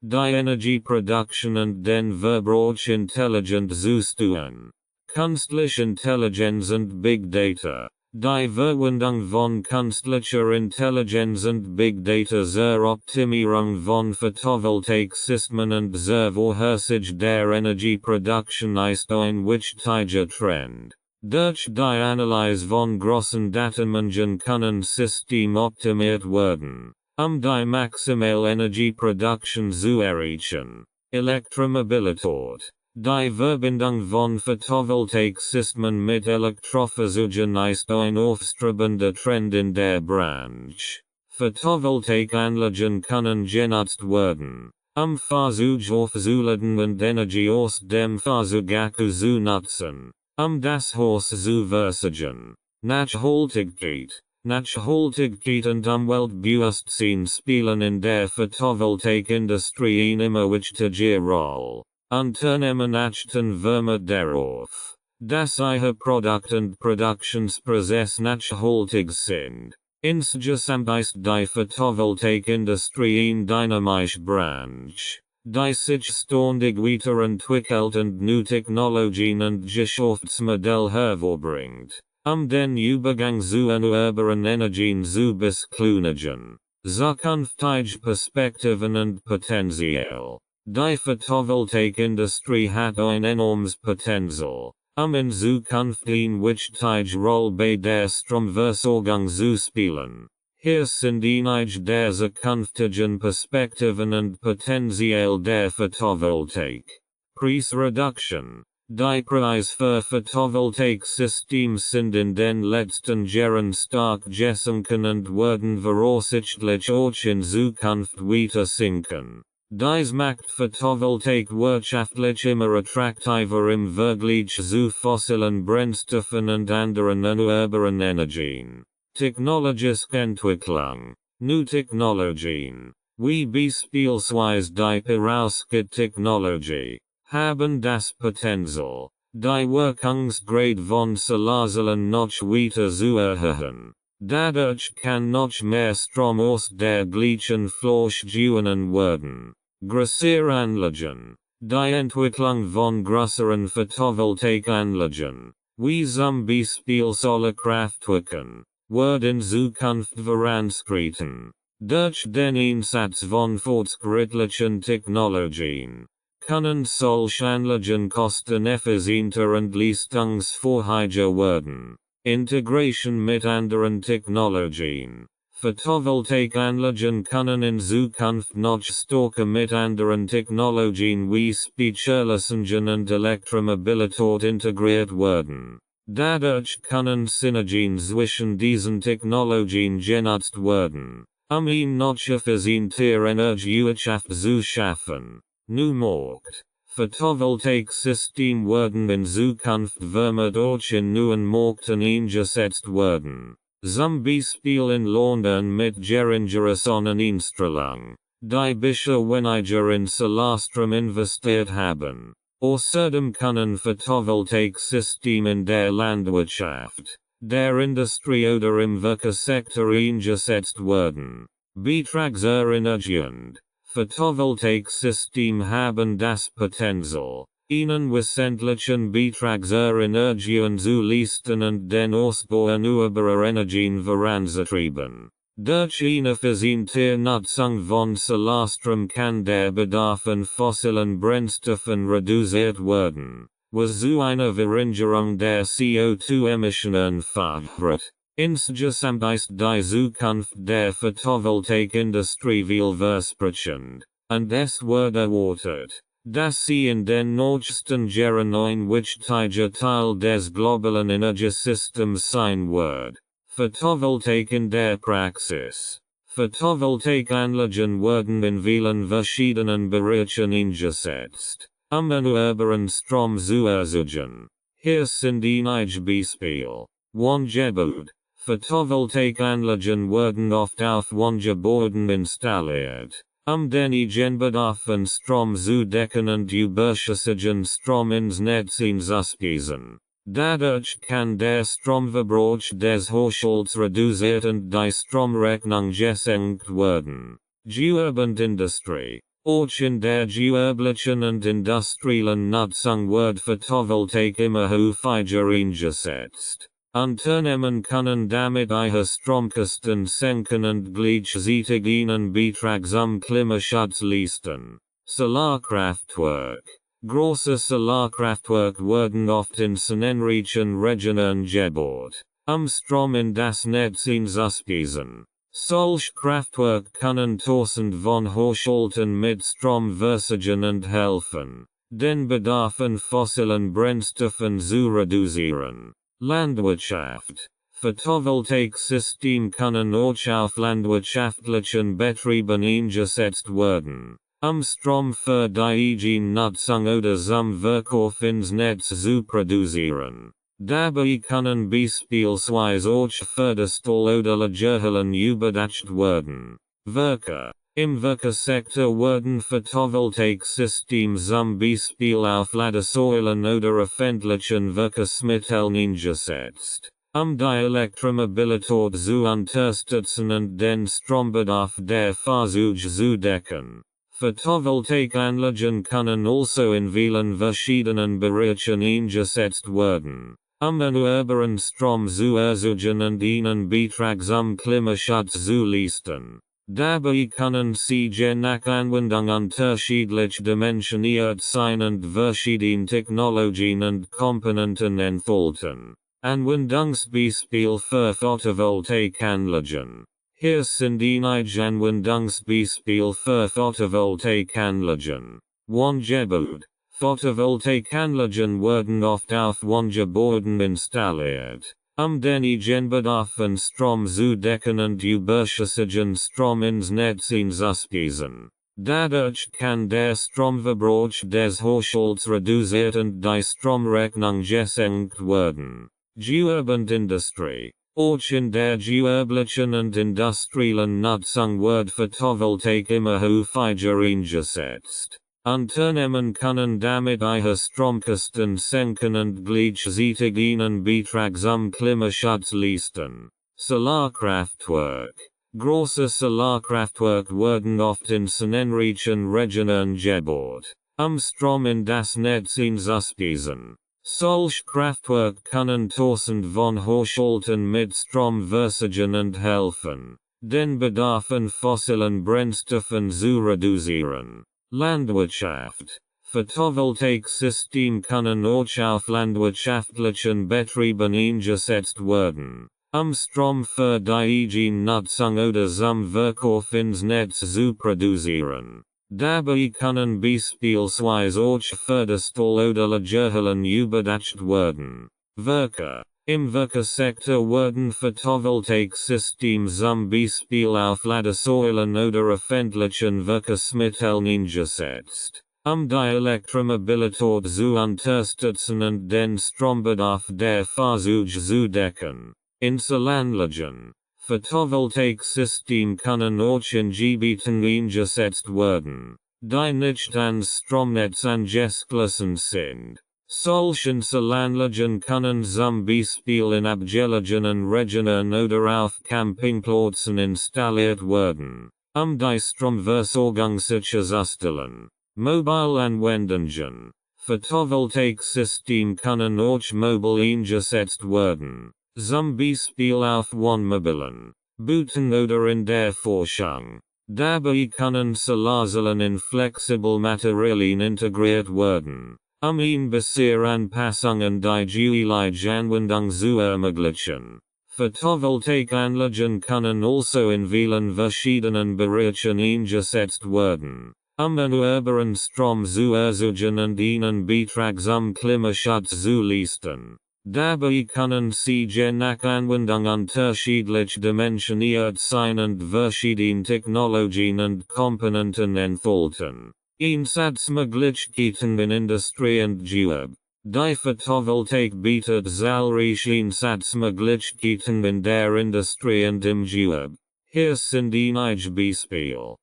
die Energieproduktion und den Verbrauch intelligent zu steuern. Künstliche Intelligenz und Big Data. Die Verwendung von künstlicher Intelligenz und Big Data zur Optimierung von Photovoltaiksystemen und zur Vorhersage der Energieproduktion ist ein wichtiger Trend. Durch die Analyse von großen Datenmengen können Systeme optimiert werden, die maximale Energieproduktion zu erreichen. Elektromobilität. Die Verbindung von Photovoltaiksystemen mit Elektrofahrzeugen ist ein aufstrebender Trend in der Branche. Photovoltaikanlagen können genutzt werden, Fahrzeug aufzuladen und Energie aus dem Fahrzeugakku zu nutzen, das Haus zu versorgen. Nachhaltigkeit. Nachhaltigkeit und Umweltbewusstsein spielen in der Photovoltaikindustrie eine immer wichtige Rolle. Unternehmen achten vermehrt darauf, dass ihr Produkt und Produktionsprozess nachhaltig sind. Insgesamt ist die Photovoltaikindustrie eine dynamische Branche, die sich ständig weiterentwickelt und neue Technologien und Geschäftsmodelle hervorbringt, den Übergang zu erneuerbaren Energien zu beschleunigen. Zukünftige Perspektiven und Potenzial. Die Photovoltaikindustrie hat ein enormes Potenzial, in Zukunft eine wichtige Rolle bei der Stromversorgung zu spielen. Hier sind einige der zukünftigen Perspektiven und Potenzial der Photovoltaik. Preisreduktion. Die Preise für Photovoltaiksysteme sind in den letzten Jahren stark gesunken und werden voraussichtlich auch in Zukunft weiter sinken. Dies macht Photovoltaik wirtschaftlich immer attraktiver im Vergleich zu fossilen Brennstoffen und anderen erneuerbaren Energien. Technologische Entwicklung. Neue Technologien, wie beispielsweise die Perovskit-Technologie, haben das Potenzial, die Wirkungsgrad von Solarzellen noch weiter zu erhöhen. Dadurch kann noch mehr Strom aus der gleichen Fläche gewonnen werden. Größere Anlagen. Die Entwicklung von größeren Photovoltaikanlagen, wie zum Beispiel Solarkraftwerken, wird in Zukunft voranschreiten. Durch den Einsatz von fortschrittlichen Technologien können solche Anlagen kosteneffizienter und leistungsfähiger werden. Integration mit anderen Technologien. Photovoltaikanlagen können in Zukunft noch stärker mit anderen Technologien wie Speicherlösungen und Elektromobilität integriert werden. Dadurch können Synergien zwischen diesen Technologien genutzt werden, eine noch effizientere Energiewirtschaft zu schaffen. Markt. Photovoltaiksystem werden in Zukunft vermehrt auch in neuen Märkten eingesetzt werden. Zum Beispiel London mit Geringeres Instralung, die Bisher weniger in Solastrom investiert haben. Außerdem können Photovoltaik-Systeme in der Landwirtschaft, der Industrie oder im Verkehrssektor eingesetzt werden. Beitragsenergien. Photovoltaik-Systeme haben das Potenzial, einen wesentlichen Beitragsenergien zu leisten und den Ausbau erneuerbarer Energien voranzutreiben. Durch eine effiziente Nutzung von Solastrom kann der Bedarf an fossilen Brennstoffen reduziert werden, was zu einer Verringerung der CO2-Emissionen führt. Insgesamt ist die Zukunft der Photovoltaikindustrie vielversprechend, und es wird erwartet, dass sie in den nächsten Jahren ein wichtiger Teil des globalen Energiesystems sein wird. Photovoltaik in der Praxis. Photovoltaikanlagen werden in vielen verschiedenen Bereichen eingesetzt, erneuerbaren Strom zu erzeugen. Hier sind einige Beispiele. Wohngebäude. Photovoltaikanlagen werden oft auf Wohngebäuden installiert, den Eigenbedarf an Strom zu decken und überschüssigen Strom ins Netz einzuspeisen. Dadurch kann der Stromverbrauch des Haushalts reduziert und die Stromrechnung gesenkt werden. Gewerbendindustrie. Auch in der gewerblichen und industriellen Nutzung wird Photovoltaik immer häufiger eingesetzt. Unternehmen können damit ihre Stromkosten senken und gleichzeitig einen Beitrag zum Klimaschutz leisten. Solarkraftwerk. Große Solarkraftwerke werden oft in sonnenreichen Regionen gebaut, Strom in das Netz einzuspeisen. Solche Kraftwerke können Tausend von Haushalten mit Strom versorgen und helfen, den Bedarf an fossilen Brennstoffen zu reduzieren. Landwirtschaft. Photovoltaik-Systeme können auch auf landwirtschaftlichen Betrieben eingesetzt werden, Strom für die Eigennutzung oder zum Verkauf ins Netz zu produzieren. Dabei können beispielsweise auch Förderstall oder Lagerhallen überdacht werden. Werke. Im Verkehrssektor werden Photovoltaik-Systeme zum Beispiel auf Ladesäulen oder öffentlichen Verkehrsmitteln eingesetzt, die Elektromobilität zu unterstützen und den Strombedarf der Fahrzeuge zu decken. Photovoltaikanlagen können also in vielen verschiedenen Bereichen eingesetzt werden, erneuerbaren Strom zu erzeugen und einen Beitrag zum Klimaschutz zu leisten. Dabei können sie je nach Anwendung unterschiedlich dimensioniert sein und verschiedene Technologien und Komponenten entfalten. Anwendungsbeispiel für Photovoltaikanlagen. Hier sind einige Anwendungsbeispiel für Photovoltaikanlagen. Wohngebäude. Photovoltaikanlagen werden oft auf Wohngebäuden installiert, den Eigenbedarf an Strom zu decken und überschüssigen Strom ins Netz einzuspeisen. Dadurch kann der Stromverbrauch des Haushalts reduziert und die Stromrechnung gesenkt werden. Gewerbendindustrie. Auch in der gewerblichen und industriellen Nutzung wird Photovoltaik immer häufiger eingesetzt. Unternehmen können damit ihre Stromkosten senken und gleichzeitig einen Beitrag zum Klimaschutz leisten. Solarkraftwerk. Große Solarkraftwerke werden oft in sonnenreichen Regionen gebaut, Strom in das Netz einzuspeisen. Solche Kraftwerke können Tausend von Haushalten mit Strom versorgen und helfen, den Bedarf an fossilen Brennstoffen zu reduzieren. Landwirtschaft. Photovoltaik-Systeme können auch auf landwirtschaftlichen Betrieben eingesetzt werden, Strom für die Eigennutzung oder zum Verkauf ins Netz zu produzieren. Dabei können beispielsweise auch Förderstall oder Lagerhallen überdacht werden. Werke. Im Verkehrssektor werden Photovoltaik-Systeme zum Beispiel auf Ladesäulen oder öffentlichen Verkehrsmitteln eingesetzt, die Elektromobilität zu unterstützen und den Strombedarf der Fahrzeuge zu decken. Insulanlagen. Photovoltaiksystem können auch in Gebieten eingesetzt werden, die nicht ans Stromnetz angeschlossen sind. Solche Insulanlagen können zum Beispiel in abgelegenen Regionen oder auf Campingplätzen installiert werden, die Stromversorgung sicherzustellen. Mobile Anwendungen. Photovoltaiksystem können auch mobil eingesetzt werden, zum Beispiel auf Wohnmobilen, Booten oder in der Forschung. Dabei können Solarzellen in flexibel Materialien integriert werden, ein bisher Anpassungen die Juwelig Anwendung zu ermöglichen. Photovoltaikanlagen können also in vielen verschiedenen Bereichen eingesetzt werden, erneuerbaren Strom zu erzeugen und einen Beitrag zum Klimaschutz zu leisten. Dabei können sie je nach Anwendung unterschiedlich dimensioniert sein und verschiedene Technologien und Komponenten entfalten. Einsatzmöglichkeiten in Industrie und Gewerbe. Die Photovoltaik bietet zahlreiche Einsatzmöglichkeiten in der Industrie und im Gewerbe. Hier sind einige Beispiele.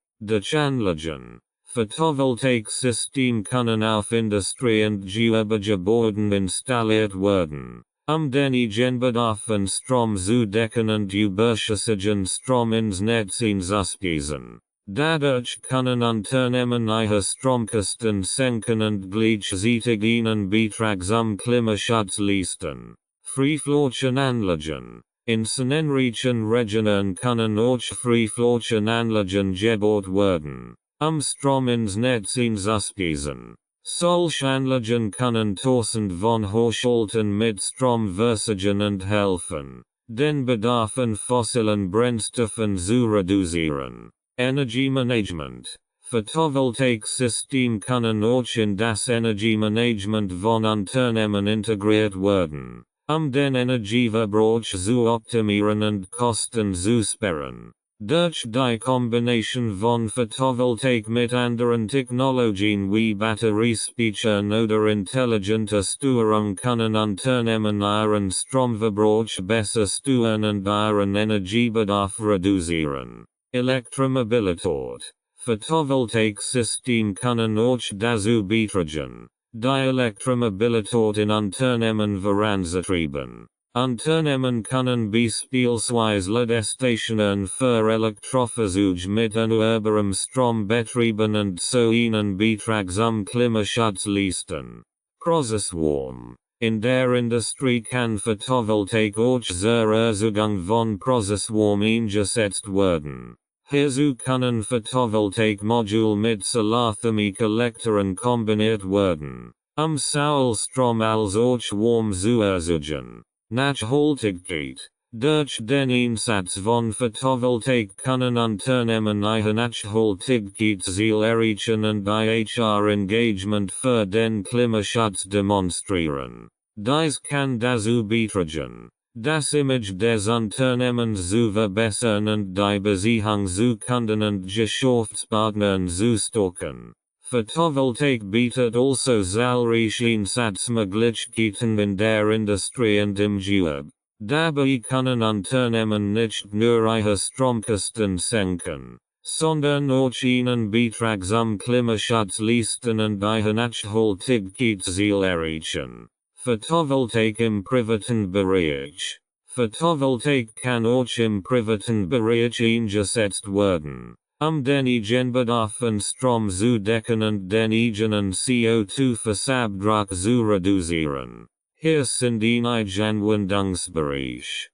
Anlagen. Photovoltaiksystem können auf Industrie- und Gewerbegebäuden installiert werden, den Eigenbedarf an Strom zu decken und überschüssigen Strom ins Netz einzuspeisen. Dadurch können Unternehmen ihre Stromkosten senken und gleichzeitig einen Beitrag zum Klimaschutz leisten. Freiflächenanlagen. In sonnenreichen Regionen können auch Freiflächenanlagen gebaut werden, Strom ins Netz einzuspeisen. Solche Anlagen können tausend von Haushalten mit Strom versorgen und helfen, den Bedarf an fossilen Brennstoffen zu reduzieren. Energiemanagement. Photovoltaiksystem können auch in das Energiemanagement von Unternehmen integriert werden, den Energieverbrauch zu optimieren und Kosten zu sparen. Durch die Kombination von Photovoltaik mit anderen Technologien wie Batteriespeichern oder intelligenter Steuerung können Unternehmen ihren Stromverbrauch besser steuern und ihren Energiebedarf reduzieren. Elektromobilität. Photovoltaiksystem können auch dazu beitragen, die Elektromobilität in Unternehmen voranzutreiben. Unternehmen können beispielsweise Ladestationen für Elektrofahrzeug mit erneuerbarem Strom betreiben und so einen Beitrag zum Klimaschutz leisten. Prozesswärme. In der Industrie kann Photovoltaik auch zur Erzeugung von Prozesswärme eingesetzt werden. Hierzu können Photovoltaik-Module mit Solarthermie-Kollektoren kombiniert werden, Solarstrom als auch Wärme zu erzeugen. Nachhaltigkeit. Durch den Einsatz von Photovoltaik können Unternehmen ein Nachhaltigkeitsziel erreichen und ihr Engagement für den Klimaschutz demonstrieren. Dies kann dazu beitragen, das Image des Unternehmens zu verbessern und die Beziehung zu Kunden und Geschäftspartnern zu stärken. Photovoltaik bietet also zahlreiche Einsatzmöglichkeiten in der Industrie und im Gewerbe. Dabei können Unternehmen nicht nur ihre Stromkosten senken, sondern auch einen Beitrag zum Klimaschutz leisten und ihr Nachhaltigkeitsziel erreichen. Photovoltaik im privaten Bereich. Photovoltaik kann auch im privaten Bereich eingesetzt werden, den Eigenbedarf an Strom zu decken und den eigenen CO2-Fußabdruck zu reduzieren. Hier sind einige Anwendungsbereich.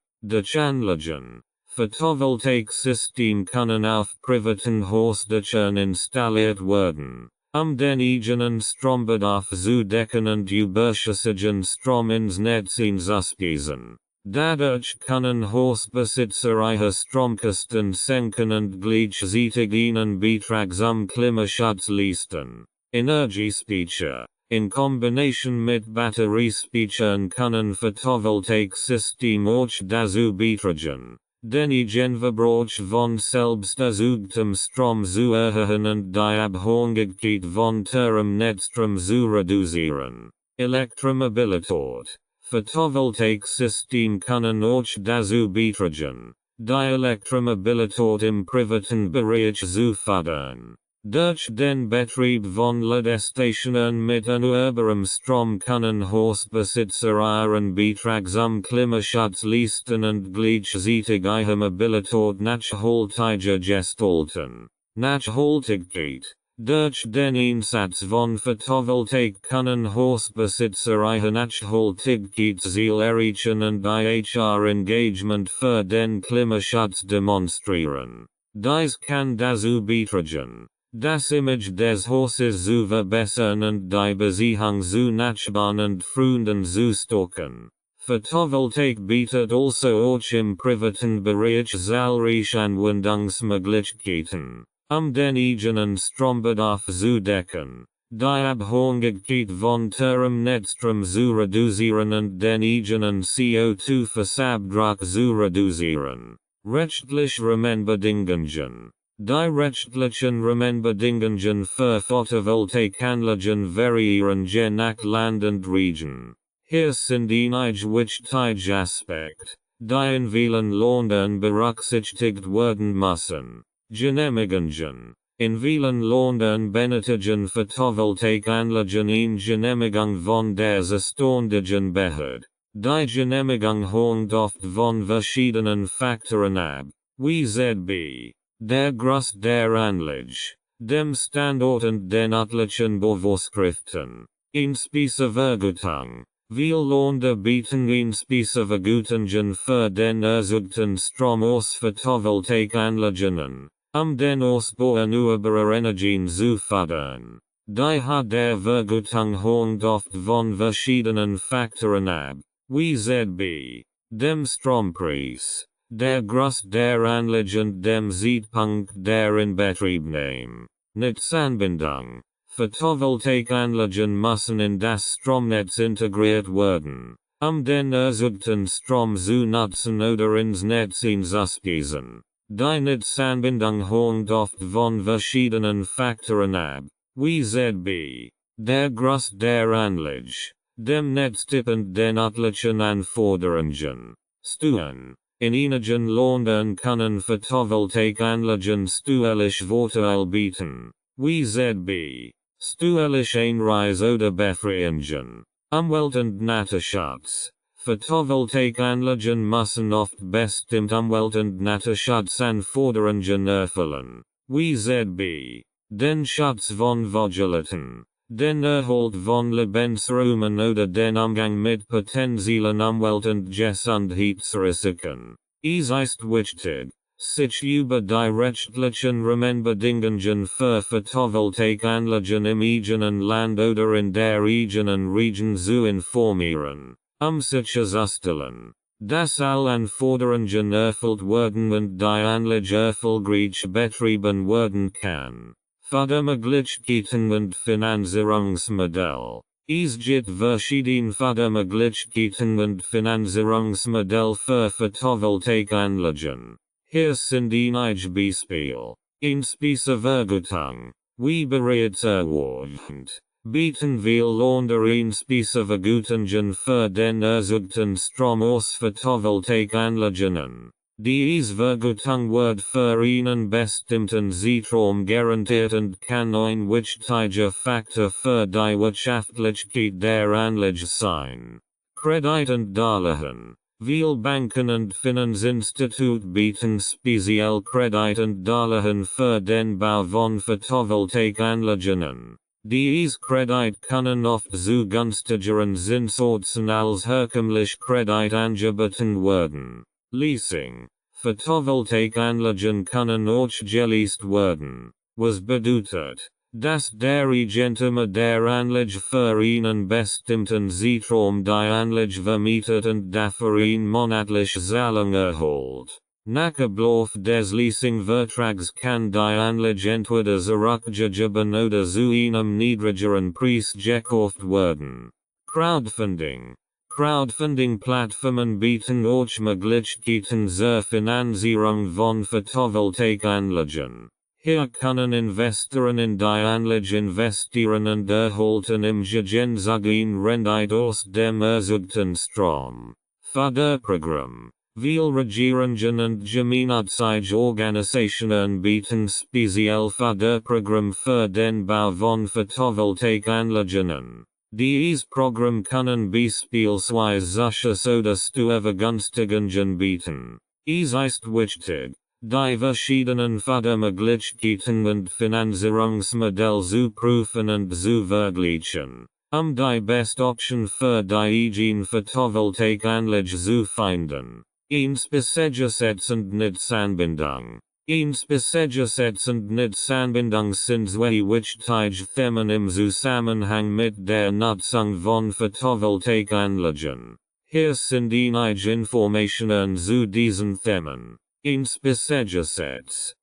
Anlagen. Photovoltaiksystem können auf privaten Hausdächern installiert werden, den eigenen Strombedarf zu decken und überschüssigen Strom ins Netz einzuspeisen. Dadurch können Hausbesitzer ihre Stromkosten senken und gleichzeitig einen Beitrag zum Klimaschutz leisten. Energiespeicher. In Kombination mit Batteriespeichern können Photovoltaiksystem auch dazu beitragen, den Eigenverbrauch von selbst erzeugtem Strom zu erhöhen und die Abhängigkeit von teurem Netzstrom zu reduzieren. Elektromobilität. Photovoltaiksystem können auch dazu beitragen, die Elektromobilität im privaten Bereich zu fördern. Durch den Betrieb von Ladestationen mit erneuerbarem Strom können Hausbesitzer ihren Beitrag zum Klimaschutz leisten und gleichzeitig ihre Mobilität nachhaltiger gestalten. Nachhaltigkeit. Durch den Einsatz von Photovoltaik können Hausbesitzer ihre Nachhaltigkeitsziele erreichen und ihr Engagement für den Klimaschutz demonstrieren. Dies kann dazu beitragen, das Image des Hauses zu verbessern und die Beziehung zu Nachbarn und Freunden zu stärken. Photovoltaik bietet also auch im privaten Bereich zahlreiche Anwendungsmöglichkeiten, den eigenen Strombedarf zu decken, die Abhängigkeit von teurem Netzstrom zu reduzieren und den eigenen CO2-Fußabdruck zu reduzieren. Rechtliche Rahmenbedingungen. Die rechtlichen Rahmenbedingungen für Photovoltaikanlagen variieren je nach Land und Region. Hier sind einige wichtige Aspekte, die in vielen Ländern berücksichtigt werden müssen. Genehmigungen. In vielen Ländern benötigen Photovoltaikanlagen eine Genehmigung von der zuständigen Behörde. Die Genehmigung hängt oft von verschiedenen Faktoren ab, wie z.B. der Größe der Anlage, dem Standort und den örtlichen Vorschriften. Einspeisevergütung. Viele Länder bieten Einspeisevergütungen für den erzeugten Strom aus Photovoltaikanlagen an, den Ausbau erneuerbarer Energien zu fördern. Die Höhe der Vergütung hängt oft von verschiedenen Faktoren ab, wie z.B. dem Strompreis, der Größe der Anlage und dem Zeitpunkt der Inbetriebnahme. Netzanbindung. Photovoltaikanlagen müssen in das Stromnetz integriert werden, den erzeugten Strom zu nutzen oder ins Netz einzuspeisen. Die Netzanbindung hängt oft von verschiedenen Faktoren ab, wie z.B. der Größe der Anlage, dem Netztyp und den örtlichen Anforderungen. Steuern. In einigen Ländern können Photovoltaikanlagen steuerlich Vorteile bieten, wie z.B. steuerliche Einreise oder Befreiungen. Umwelt- und Naturschutz. Photovoltaikanlagen müssen oft bestimmte Umwelt- und Naturschutzanforderungen erfüllen, wie z.B. den Schutz von Vogelarten, den Erhalt von Lebensräumen oder den Umgang mit potenziellen Umwelt- und Gesundheitsrisiken. Es ist wichtig, sich über die rechtlichen Rahmenbedingungen für Photovoltaikanlagen im eigenen Land oder in der eigenen Region zu informieren, sicherzustellen, dass alle Anforderungen erfüllt werden und die Anlage erfolgreich betrieben werden kann. Fördermöglichkeiten und Finanzierungsmodell. Es gibt verschiedene Fördermöglichkeiten und Finanzierungsmodell für Photovoltaikanlagen. Hier sind einige Beispiele. Einspeisevergütung. Wie bereits erwähnt, bieten viele Länder Einspeisevergütungen für den erzeugten Strom aus Photovoltaikanlagen an. Diese Vergütung wird für einen bestimmten Zeitraum garantiert und kann ein wichtiger Faktor für die Wirtschaftlichkeit der Anlage sein. Kredit und Darlehen. Viele Banken und Finanzinstitute bieten speziell Kredit und Darlehen für den Bau von Photovoltaikanlagen an. Diese Kredit können oft zu günstigeren Zinsätzen als herkömmlich Kredit angeboten werden. Leasing. Photovoltaikanlagen können auch geleast werden, was bedeutet, dass der Eigentümer der Anlage für einen bestimmten Zeitraum die Anlage vermietet und dafür eine monatliche Zahlung erhält. Nach Ablauf des Leasingvertrags kann die Anlage entweder zurückgegeben oder zu einem niedrigeren Preis gekauft werden. Crowdfunding. Crowdfunding-Plattformen bieten auch Möglichkeiten zur Finanzierung von Photovoltaikanlagen. Hier können Investoren in die Anlage investieren und erhalten im Gegenzug ein Rendite aus dem erzeugten Strom. Förderprogramm. Viel Regierungen und Gemeinnützige bieten speziell Förderprogramm für den Bau von Photovoltaikanlagen an. Dieses Programm können beispielsweise solches oder Steuervergünstigungen bieten. Es ist wichtig, die verschiedenen Fördermöglichkeiten und Finanzierungsmodelle zu prüfen und zu vergleichen, die beste Option für die eigene Photovoltaikanlage zu finden. Einspeziges und Netzanbindung. Einspeziges und Netzanbindung sind zwei wichtige Themen im Zusammenhang mit der Nutzung von Photovoltaikanlagen. Hier sind einige Informationen zu diesen Themen. Einspeziges.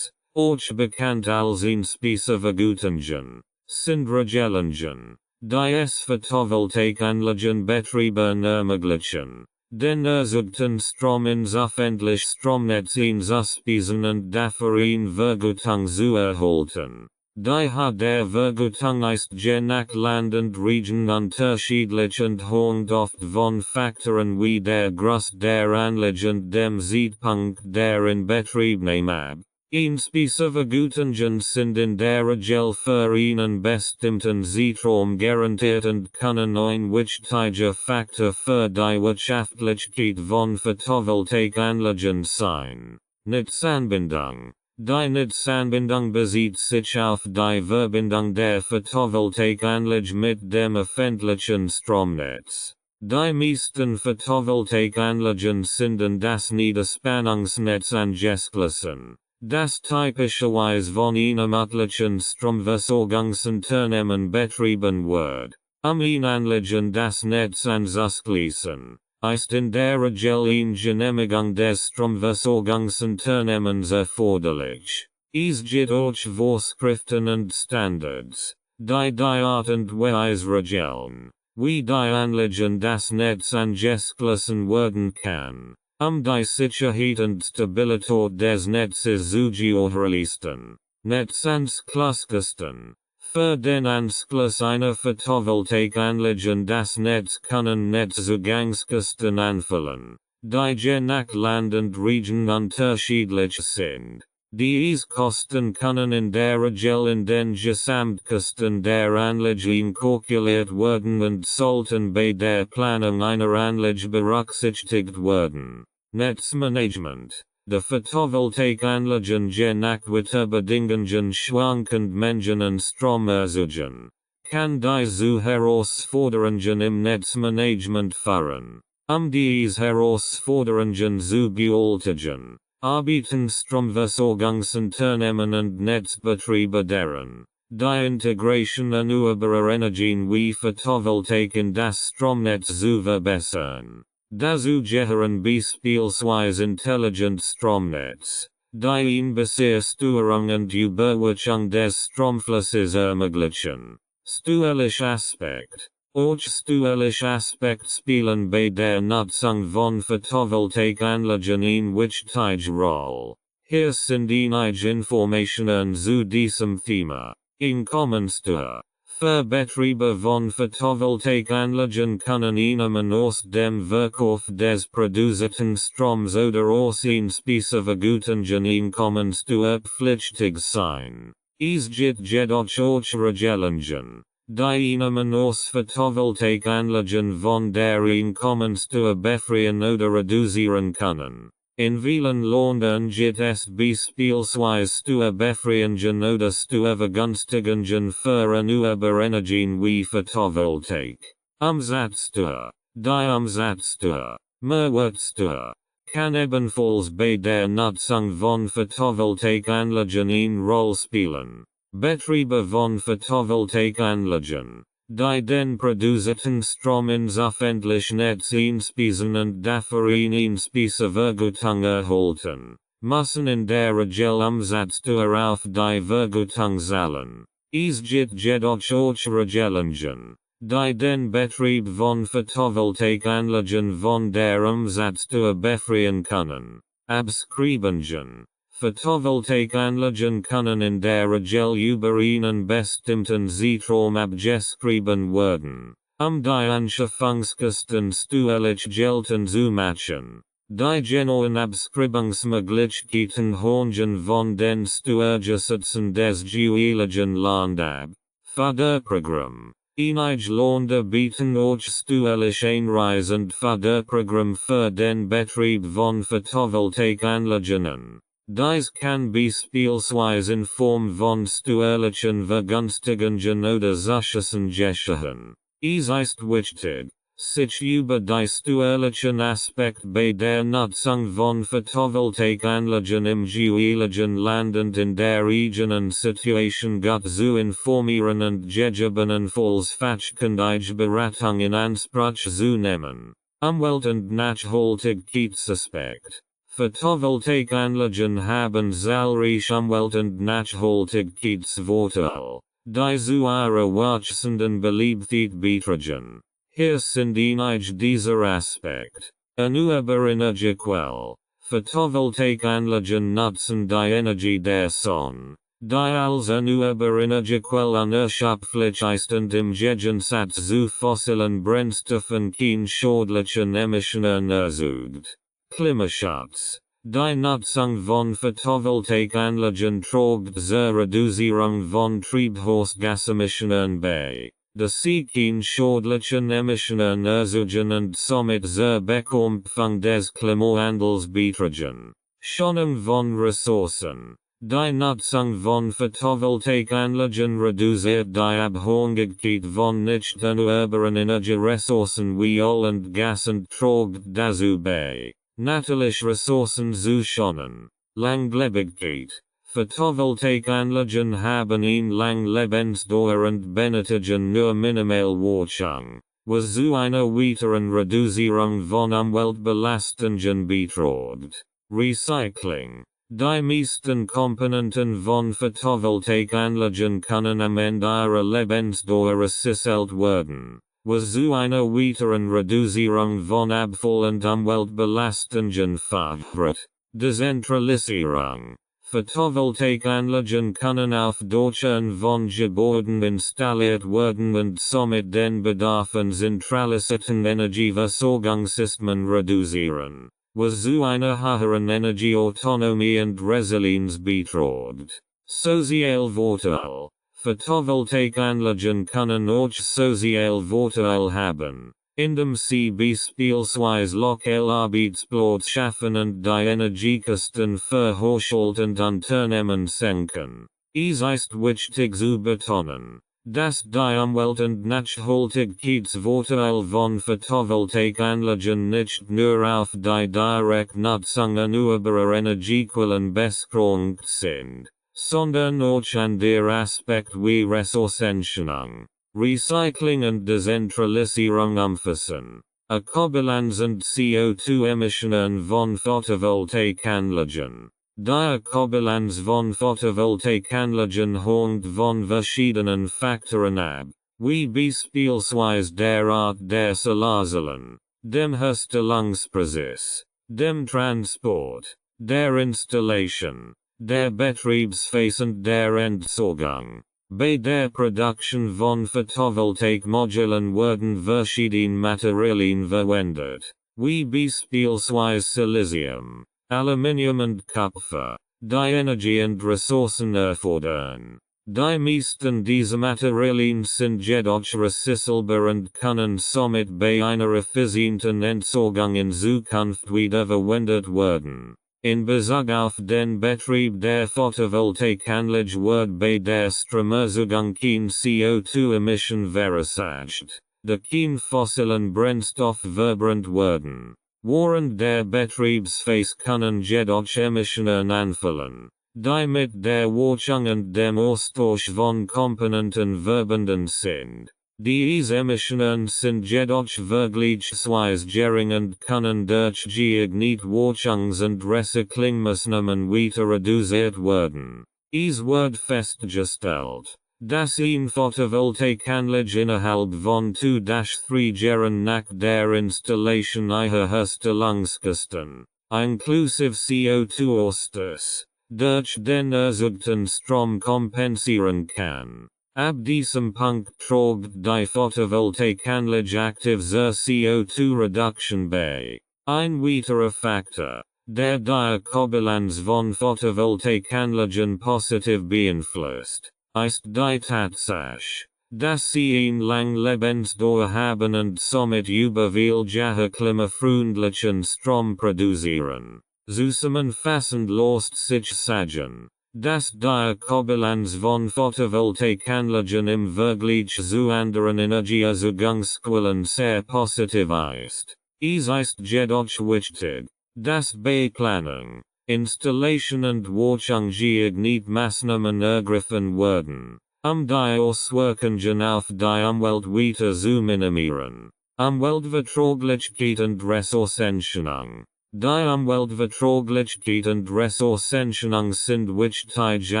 Auch bekannt als Einspezivergütungen, sind Regelungen, die es Photovoltaikanlagenbetreibern ermöglichen, den erzeugten Strom ins öffentliche Stromnetz einzuspeisen und dafür eine Vergütung zu erhalten. Die Höhe der Vergütung ist je nach Land und Region unterschiedlich und hängt oft von Faktoren wie der Größe der Anlage und dem Zeitpunkt der Inbetriebnahme ab. Einspezivergütungen sind in der Regel für einen bestimmten Zeitraum garantiert und können ein wichtiger Faktor für die Wirtschaftlichkeit von Photovoltaikanlagen sein. Netzanbindung. Die Netzanbindung bezieht sich auf die Verbindung der Photovoltaikanlage mit dem öffentlichen Stromnetz. Die meisten Photovoltaikanlagen sind an das Niederspannungsnetz angeschlossen, das typischerweise von einem örtlichen Stromversorgungsunternehmen betrieben wird. Eine Anlage an das Netz anzuschließen, ist in der Regel eine Genehmigung des Stromversorgungsunternehmens erforderlich. Es gibt auch Vorschriften und Standards, die Art und Weise regeln, wie die Anlage an das Netz angeschlossen werden kann, die Sicherheit und Stabilität des Netzes zu gewährleisten. Netzanschlusskosten. Für den Anschluss einer Photovoltaikanlage an das Netz können Netzzugangskosten anfallen, die je nach Land und Region unterschiedlich sind. Diese Kosten können in der Regel in den Gesamtkosten der Anlage einkalkuliert werden und sollten bei der Planung einer Anlage berücksichtigt werden. Netzmanagement. Die Photovoltaikanlagen je nach Wetterbedingungen schwankend Mengen und Strom erzeugen, kann die zu Herausforderungen im Netzmanagement führen. Diese Herausforderungen zu bewältigen, arbeiten Stromversorgungsunternehmen und Netzbetriebe daran, die Integration erneuerbarer Energien wie Photovoltaik in das Stromnetz zu verbessern. Dazu gehören beispielsweise intelligent Stromnetz, die eine Steuerung und Überwachung des Stromflusses ermöglichen. Steuerliche Aspekt. Auch steuerliche Aspekte spielen bei der Nutzung von Photovoltaikanlagen eine wichtige Rolle. Hier sind einige Informationen zu diesem Thema. Einkommenssteuer. Für Betriebe von Photovoltaikanlagen können Einnahmen aus dem Verkauf des produzierten Stroms oder aus Einspezivergütungen einkommenssteuerpflichtig sein. Es gibt jedoch auch Regelungen, die Einnahmen aus Photovoltaikanlagen von der Einkommenssteuer befreien oder reduzieren können. In vielen Ländern gibt es beispielsweise Steuerbefreiungen oder Steuervergünstigungen für erneuerbare Energien wie Photovoltaik. Umsatzsteuer. Die Umsatzsteuer, Mehrwertsteuer, kann ebenfalls bei der Nutzung von Photovoltaikanlagen eine Rolle spielen. Betriebe von Photovoltaikanlagen, die den produzierten Strom ins öffentliche Netz einspeisen und dafür eine Einspezivergütung erhalten, müssen in der Regel Umsatzsteuer auf die Vergütung zahlen. Es gibt jedoch auch Regelungen, die den Betrieb von Photovoltaikanlagen von der Umsatzsteuer befreien können. Abschreibungen. Photovoltaikanlagen können in der Regel über ihnen bestimmten Zeitraum abgeschrieben werden, die Anschaffungskosten steuerlich geltend zu machen. Die genauen Abschreibungsmöglichkeiten hängen von den Steuergesetzen des jeweiligen Landes ab. Förderprogramm. Einige Länder bieten auch steuerlich einreisend Förderprogramm für den Betrieb von Photovoltaikanlagen an. Dies kann beispielsweise in Form von steuerlichen Vergünstigungen oder Zuschüssen geschehen. Es ist wichtig, sich über die steuerlichen Aspekte bei der Nutzung von Photovoltaikanlagen im jeweiligen Land und in der eigenen Situation gut zu informieren und gegebenenfalls fachkundige Beratung in Anspruch zu nehmen. Umwelt- und Nachhaltigkeitsaspekt. Photovoltaikanlagen haben zahlreiche Umwelt- und Nachhaltigkeitsvorteile, die zu ihrer wachsenden Beliebtheit beitragen. Hier sind einige dieser Aspekte. Erneuerbare Energiequelle. Photovoltaikanlagen nutzen die Energie der Sonne, die als erneuerbare Energiequelle unerschöpflich ist und im Gegensatz zu fossilen Brennstoffen keine schädlichen Emissionen erzeugt. Klimaschutz. Die Nutzung von Photovoltaikanlagen trägt zur Reduzierung von Treibhausgasemissionen bei, da sie keine schädlichen Emissionen erzeugen und somit zur Bekämpfung des Klimawandels beitragen. Schonung von Ressourcen. Die Nutzung von Photovoltaikanlagen reduziert die Abhängigkeit von nicht erneuerbaren Energieressourcen wie Öl und Gas und trägt dazu bei, natürliche Ressourcen zu schonen. Langlebigkeit. Photovoltaikanlagen haben eine lange Lebensdauer und benötigen nur minimal Wartung, was zu einer weiteren Reduzierung von Umweltbelastungen beiträgt. Recycling. Die meisten Komponenten von Photovoltaikanlagen können am Ende ihrer Lebensdauer recycelt werden, was zu einer weiteren Reduzierung von Abfall und Umweltbelastungen führt. Dezentralisierung. Photovoltaikanlagen können auf Dächern von Gebäuden installiert werden und somit den Bedarf an zentralisierten Energieversorgungssystemen reduzieren, was zu einer höheren Energieautonomie und Resilienz beiträgt. Sozialvorteil. Photovoltaikanlagen können auch Sozialvorteil haben, indem sie beispielsweise lokal Arbeitsplätze schaffen und die Energiekosten für Haushalte und Unternehmen senken. Es ist wichtig zu betonen, dass die Umwelt- und Nachhaltigkeitsvorteile von Photovoltaikanlagen nicht nur auf die Direktnutzung erneuerbarer Energiequellen beschränkt sind, sondern auch an der Aspekt wie Ressourcenschonung, Recycling und Dezentralisierung umfassen. Ökobilanz und CO2-Emissionen von Photovoltaikanlagen. Die Ökobilanz von Photovoltaikanlagen hängt von verschiedenen Faktoren ab, wie beispielsweise der Art der Solarzellen, dem Herstellungsprozess, dem Transport, der Installation, der Betriebsphase und der Entsorgung. Bei der Produktion von Photovoltaikmodulen werden verschiedene Materialien verwendet, wie beispielsweise Silicium, Aluminium und Kupfer, die Energie und Ressourcen erfordern. Die meisten dieser Materialien sind jedoch recycelbar und können somit bei einer effizienten Entsorgung in Zukunft wiederverwendet werden. In Bezug auf den Betrieb der Photovoltaikanlage wird bei der Stromerzeugung kein CO2-Emission verursacht, da kein fossilen Brennstoff verbrannt werden. Während der Betriebsphase können jedoch Emissionen anfallen, die mit der Wartung und dem Austausch von Komponenten verbunden sind. Diese Emissionen sind jedoch vergleichsweise gering und können durch geeignete Wartungs- und Recyclingmaßnahmen weiter reduziert werden. Es wird festgestellt, dass eine Photovoltaikanlage innerhalb von 2-3 Jahren nach der Installation ihrer Herstellungskosten, inklusive CO2-Ausstoß, durch den erzeugten Strom kompensieren kann. Ab diesem Punkt trägt die Photovoltaikanlage aktiv zur CO2-Reduktion bei. Ein weiterer Faktor, der die Kobilanz von Photovoltaikanlagen positiv beeinflusst, ist die Tatsache, dass sie eine lange Lebensdauer haben und somit überwiegend klimafreundlichen Strom produzieren. Zusammenfassend lässt sich sagen, dass die Kobilanz von Photovoltaikanlagen im Vergleich zu anderen Energieerzeugungsquellen sehr positiv ist. Es ist jedoch wichtig, dass bei Planung, Installation und Wartung Geeignete ergriffen werden, die Auswirkungen auf die Umwelt weiter zu minimieren. Umweltverträglichkeit und Ressourcenschonung. Die Umweltverträglichkeit und Ressourcenschonung sind wichtige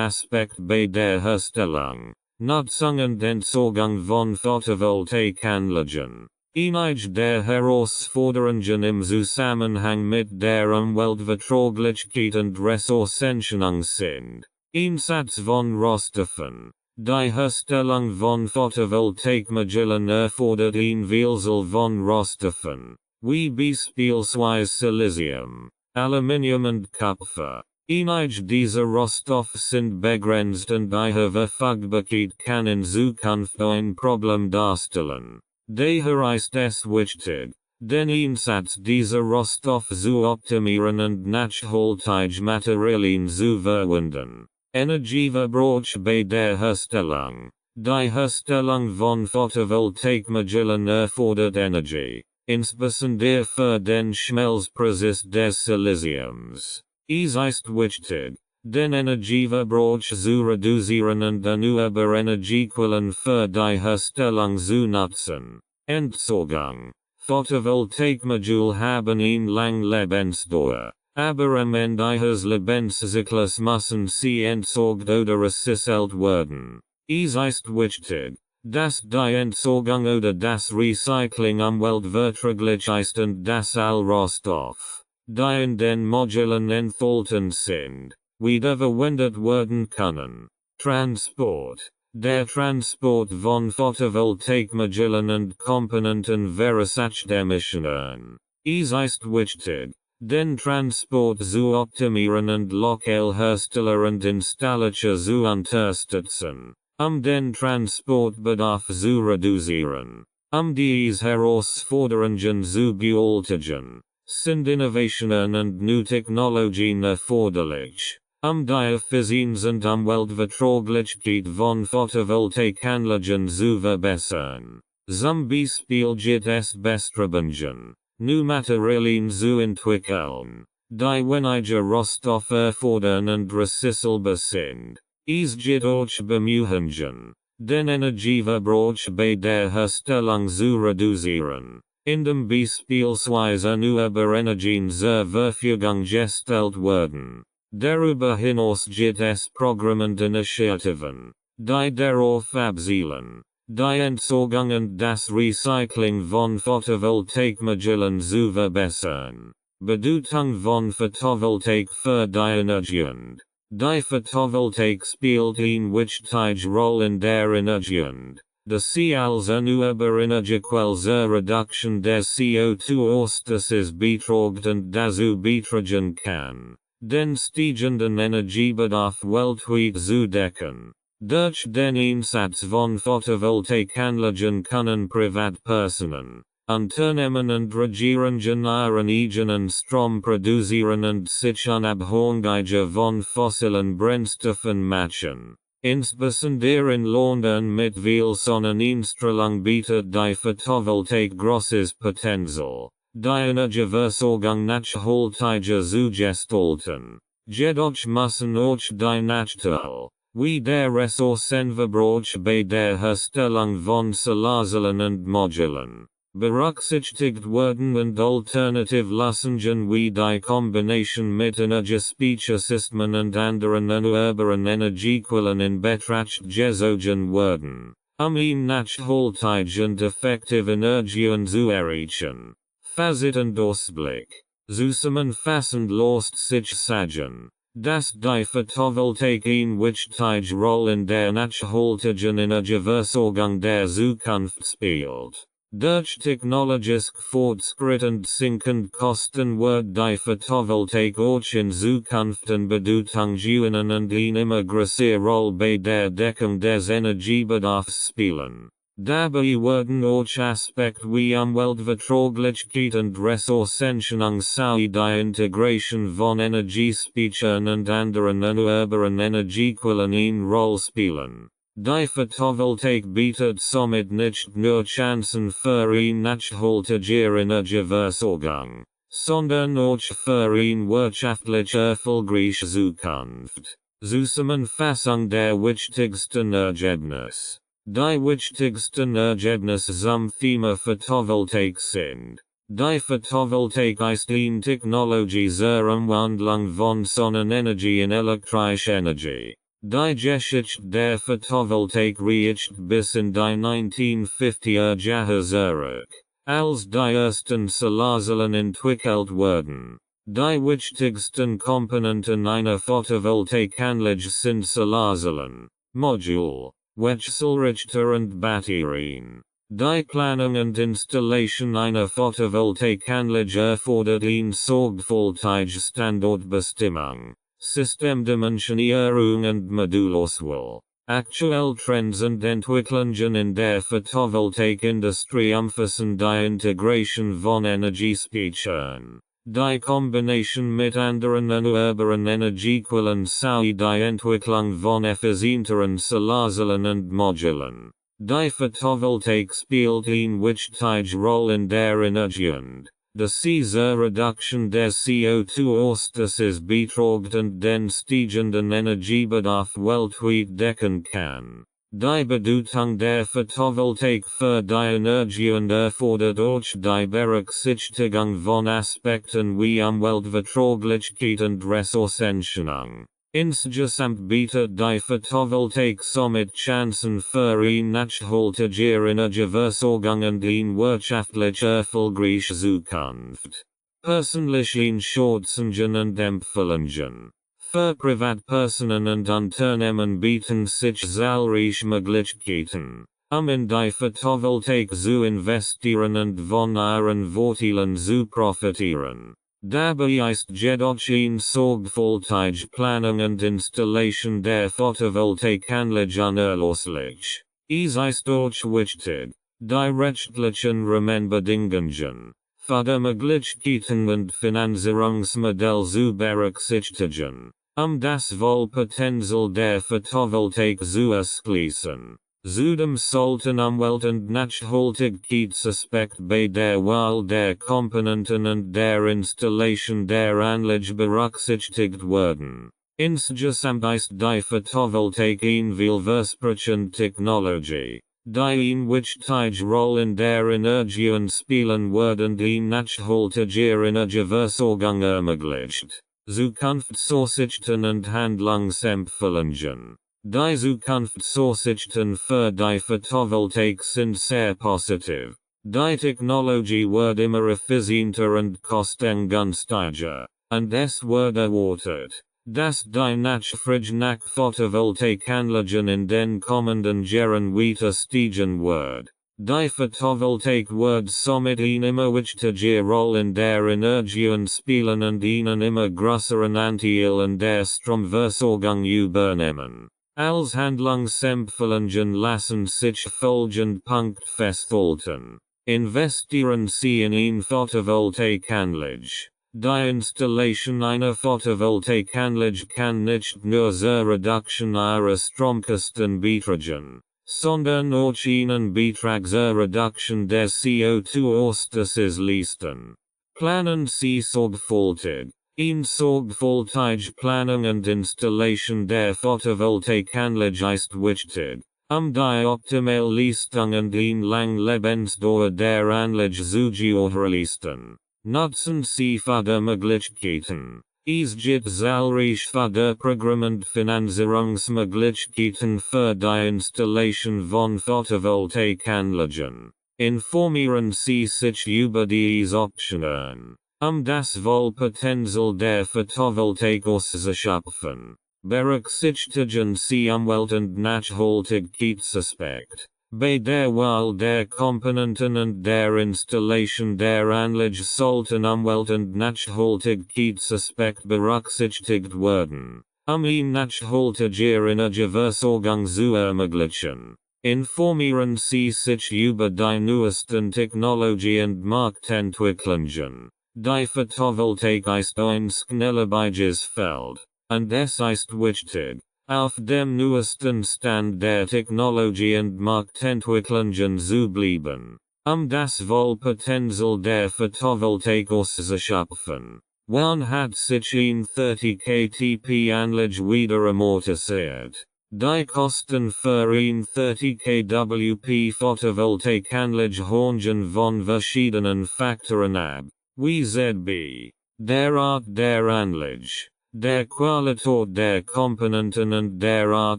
Aspekte bei der Herstellung, Nutzung und Entsorgung von Photovoltaikanlagen. Einige der Herausforderungen im Zusammenhang mit der Umweltverträglichkeit und Ressourcenschonung sind: Einsatz von Rohstoffen. Die Herstellung von Photovoltaikmodulen erfordert eine Vielzahl von Rohstoffen, wie beispielsweise Silicium, Aluminium und Kupfer. Einige dieser Rohstoffe sind begrenzt und ihre Verfügbarkeit kann in Zukunft ein Problem darstellen. Daher ist es wichtig, den Einsatz dieser Rohstoffe zu optimieren und nachhaltige Materialien zu verwenden. Energieverbrauch bei der Herstellung. Die Herstellung von Photovoltaikmodulen erfordert Energie, insbesondere für den Schmelzprozess des Siliciums. Es ist wichtig, den Energieverbrauch zu reduzieren und erneuerbare Energiequellen für die Herstellung zu nutzen. Entsorgung. Photovoltaikmodule haben eine lange Lebensdauer, aber am Ende ihres Lebenszyklus müssen sie entsorgt oder recycelt werden. Es ist wichtig, dass die Entsorgung oder das Recycling umweltverträglich ist und dass all Rohstoff, die in den Modulen enthalten sind, wiederverwendet werden können. Transport. Der Transport von Photovoltaikmodulen und Komponenten verursacht Emissionen. Es ist wichtig, den Transport zu optimieren und Lokalhersteller und Installateur zu unterstützen, den Transportbedarf zu reduzieren. Diese Herausforderungen zu bewältigen, sind Innovationen und neue Technologien erforderlich, die Effizienz und Umweltverträglichkeit von Photovoltaikanlagen zu verbessern. Zum Beispiel gibt es Bestrebungen, neue Materialien zu entwickeln, die weniger Rohstoffe erfordern und recycelbar sind. Es gibt auch Bemühungen, den Energieverbrauch bei der Herstellung zu reduzieren, indem beispielsweise erneuerbare Energien zur Verfügung gestellt werden. Darüber hinaus gibt es Programme und Initiativen, die darauf abzielen, die Entsorgung und das Recycling von Photovoltaikmodulen zu verbessern. Bedeutung von Photovoltaik für die Energiewende. Die Photovoltaik spielt eine wichtige Rolle in der Energiewende, da sie als erneuerbare Energiequelle zur Reduktion des CO2-Ausstoßes beiträgt und dazu beitragen kann, den steigenden Energiebedarf weltweit zu decken. Durch den Einsatz von Photovoltaikanlagen können Privatpersonen, Unternehmen und Regierungen ihren eigenen Strom produzieren und sich unabhängig von fossilen Brennstoffen machen. Insbesondere in Ländern mit viel Sonneneinstrahlung bietet die Photovoltaik großes Potenzial, die Energieversorgung nachhaltiger zu gestalten. Jedoch müssen auch die Nachteile, wie der Ressourcenverbrauch bei der Herstellung von Solarzellen und Modulen, berücksichtigt werden und Alternativlösungen wie die Kombination mit Energiespeichersystemen und anderen erneuerbaren Energiequellen in Betracht gezogen werden, eine nachhaltige und effektive Energien zu erreichen. Fazit und Ausblick. Zusammenfassend lässt sich sagen, Die Photovoltaik wichtige Rolle in der nachhaltigen Energieversorgung der Zukunft spielt. Durch technologisch Fortschritt und sinkend Kosten wird die Photovoltaik auch in Zukunft an Bedeutung gewinnen und immer größere Rolle bei der Deckung des Energiebedarfs spielen. Dabei werden auch Aspekte wie Umweltverträglichkeit und Ressourcenschonung sowie die Integration von Energiespeichern und anderen erneuerbaren Energiequellen eine Rolle spielen. Die Photovoltaik bietet somit nicht nur Chancen für eine nachhaltige Energieversorgung, sondern auch für eine wirtschaftlich erfolgreiche Zukunft. Zusammenfassung der wichtigsten Ergebnisse. Die wichtigsten Ergebnisse zum Thema Photovoltaik sind: Die Photovoltaik ist eine Technologie zur Umwandlung von Sonnenenergie in elektrische Energie. Die Geschichte der Photovoltaik reicht bis in die 1950er Jahre zurück, als die ersten Solarzellen entwickelt wurden. Die wichtigsten Komponenten einer Photovoltaikanlage sind Solarzellen, Modul, Wechselrichter und Batterien. Die Planung und Installation einer Photovoltaikanlage erfordert eine sorgfältige Standortbestimmung, Systemdimensionierung und Modulauswahl. Aktuell Trends und Entwicklungen in der Photovoltaikindustrie umfassen die Integration von Energiespeichern, die Kombination mit anderen erneuerbaren Energiequellen sowie die Entwicklung von effizienteren Solarzellen und Modulen. Die Photovoltaik spielt eine wichtige Rolle in der Energie und zur Reduktion des CO2-Ausstoßes beiträgt und den steigenden Energiebedarf weltweit decken kann. Die Bedeutung der Photovoltaik für die Energie und erfordert auch die Berücksichtigung von Aspekten wie Umweltverträglichkeit und Ressourcenschonung. Insgesamt bietet die Photovoltaik somit Chancen für eine nachhaltige Energieversorgung und eine wirtschaftlich erfolgreiche Zukunft. Persönliche Schätzungen und Empfehlungen. Für Privatpersonen und Unternehmen bieten sich zahlreiche Möglichkeiten, in die Photovoltaik zu investieren und von ihren Vorteilen zu profitieren. Dabei ist jedoch eine sorgfältige Planung und Installation der Photovoltaikanlage unerlässlich. Es ist auch wichtig, die rechtlichen Rahmenbedingungen, Fördermöglichkeiten und Finanzierungsmodell zu berücksichtigen, das Wohlpotenzial der Photovoltaik zu erschließen. Zudem sollten Umwelt- und Nachhaltigkeitsaspekte bei der Wahl der Komponenten und der Installation der Anlage berücksichtigt werden. Insgesamt ist die Photovoltaik eine vielversprechende Technologie, die eine wichtige Rolle in der Energie und spielen wird und eine nachhaltige Energieversorgung ermöglicht. Zukunftsaussichten und Handlungsempfehlungen. Die Zukunftsaussichten für die Photovoltaik sind sehr positiv. Die Technologie wird immer effizienter und kostengünstiger, und es wird erwartet, dass die Nachfrage nach Photovoltaikanlagen in den kommenden Jahren weiter steigen wird. Die Photovoltaik wird somit eine immer wichtige Rolle in der Energie und spielen und einen immer größeren Anteil in der Stromversorgung übernehmen. Als Handlungsempfehlungen lassen sich folgende Punkte festhalten. Investieren Sie in eine Photovoltaikanlage. Die Installation einer Photovoltaikanlage kann nicht nur zur Reduktion Ihrer Stromkosten beitragen, sondern auch einen Beitrag zur Reduktion des CO2-Ausstoßes leisten. Planen Sie sorgfältig. Eine sorgfältige Planung und Installation der Photovoltaikanlage ist wichtig, die optimale Leistung und eine lange Lebensdauer der Anlage zu gewährleisten. Nutzen Sie Fördermöglichkeiten. Es gibt zahlreiche Förderprogramme und Finanzierungsmöglichkeiten für die Installation von Photovoltaikanlagen. Informieren Sie sich über diese Optionen. Das Wohlpotential der Photovoltaik auszuschöpfen. Berücksichtigen Sie Umwelt- und Nachhaltigkeitsaspekt. Bei der Wahl der Komponenten und der Installation der Anlage sollten Umwelt- und Nachhaltigkeitsaspekt berücksichtigt werden. Ihn nachhaltiger Energieversorgung zu ermöglichen. Informieren Sie sich über die neuesten Technologie und Marktentwicklungen. Die Photovoltaik ist ein schnelllebiges Feld, und es ist wichtig, auf dem neuesten Stand der Technologie und Marktentwicklungen zu bleiben, das Wohlpotential der Photovoltaik auszuschöpfen. Wann hat sich in 30 KTP Anlage wieder amortisiert? Die Kosten für in 30 kWp Photovoltaik Anlage hängen von verschiedenen Faktoren ab. Wie ZB, der Art der Anlage, der Qualität der Komponenten und der Art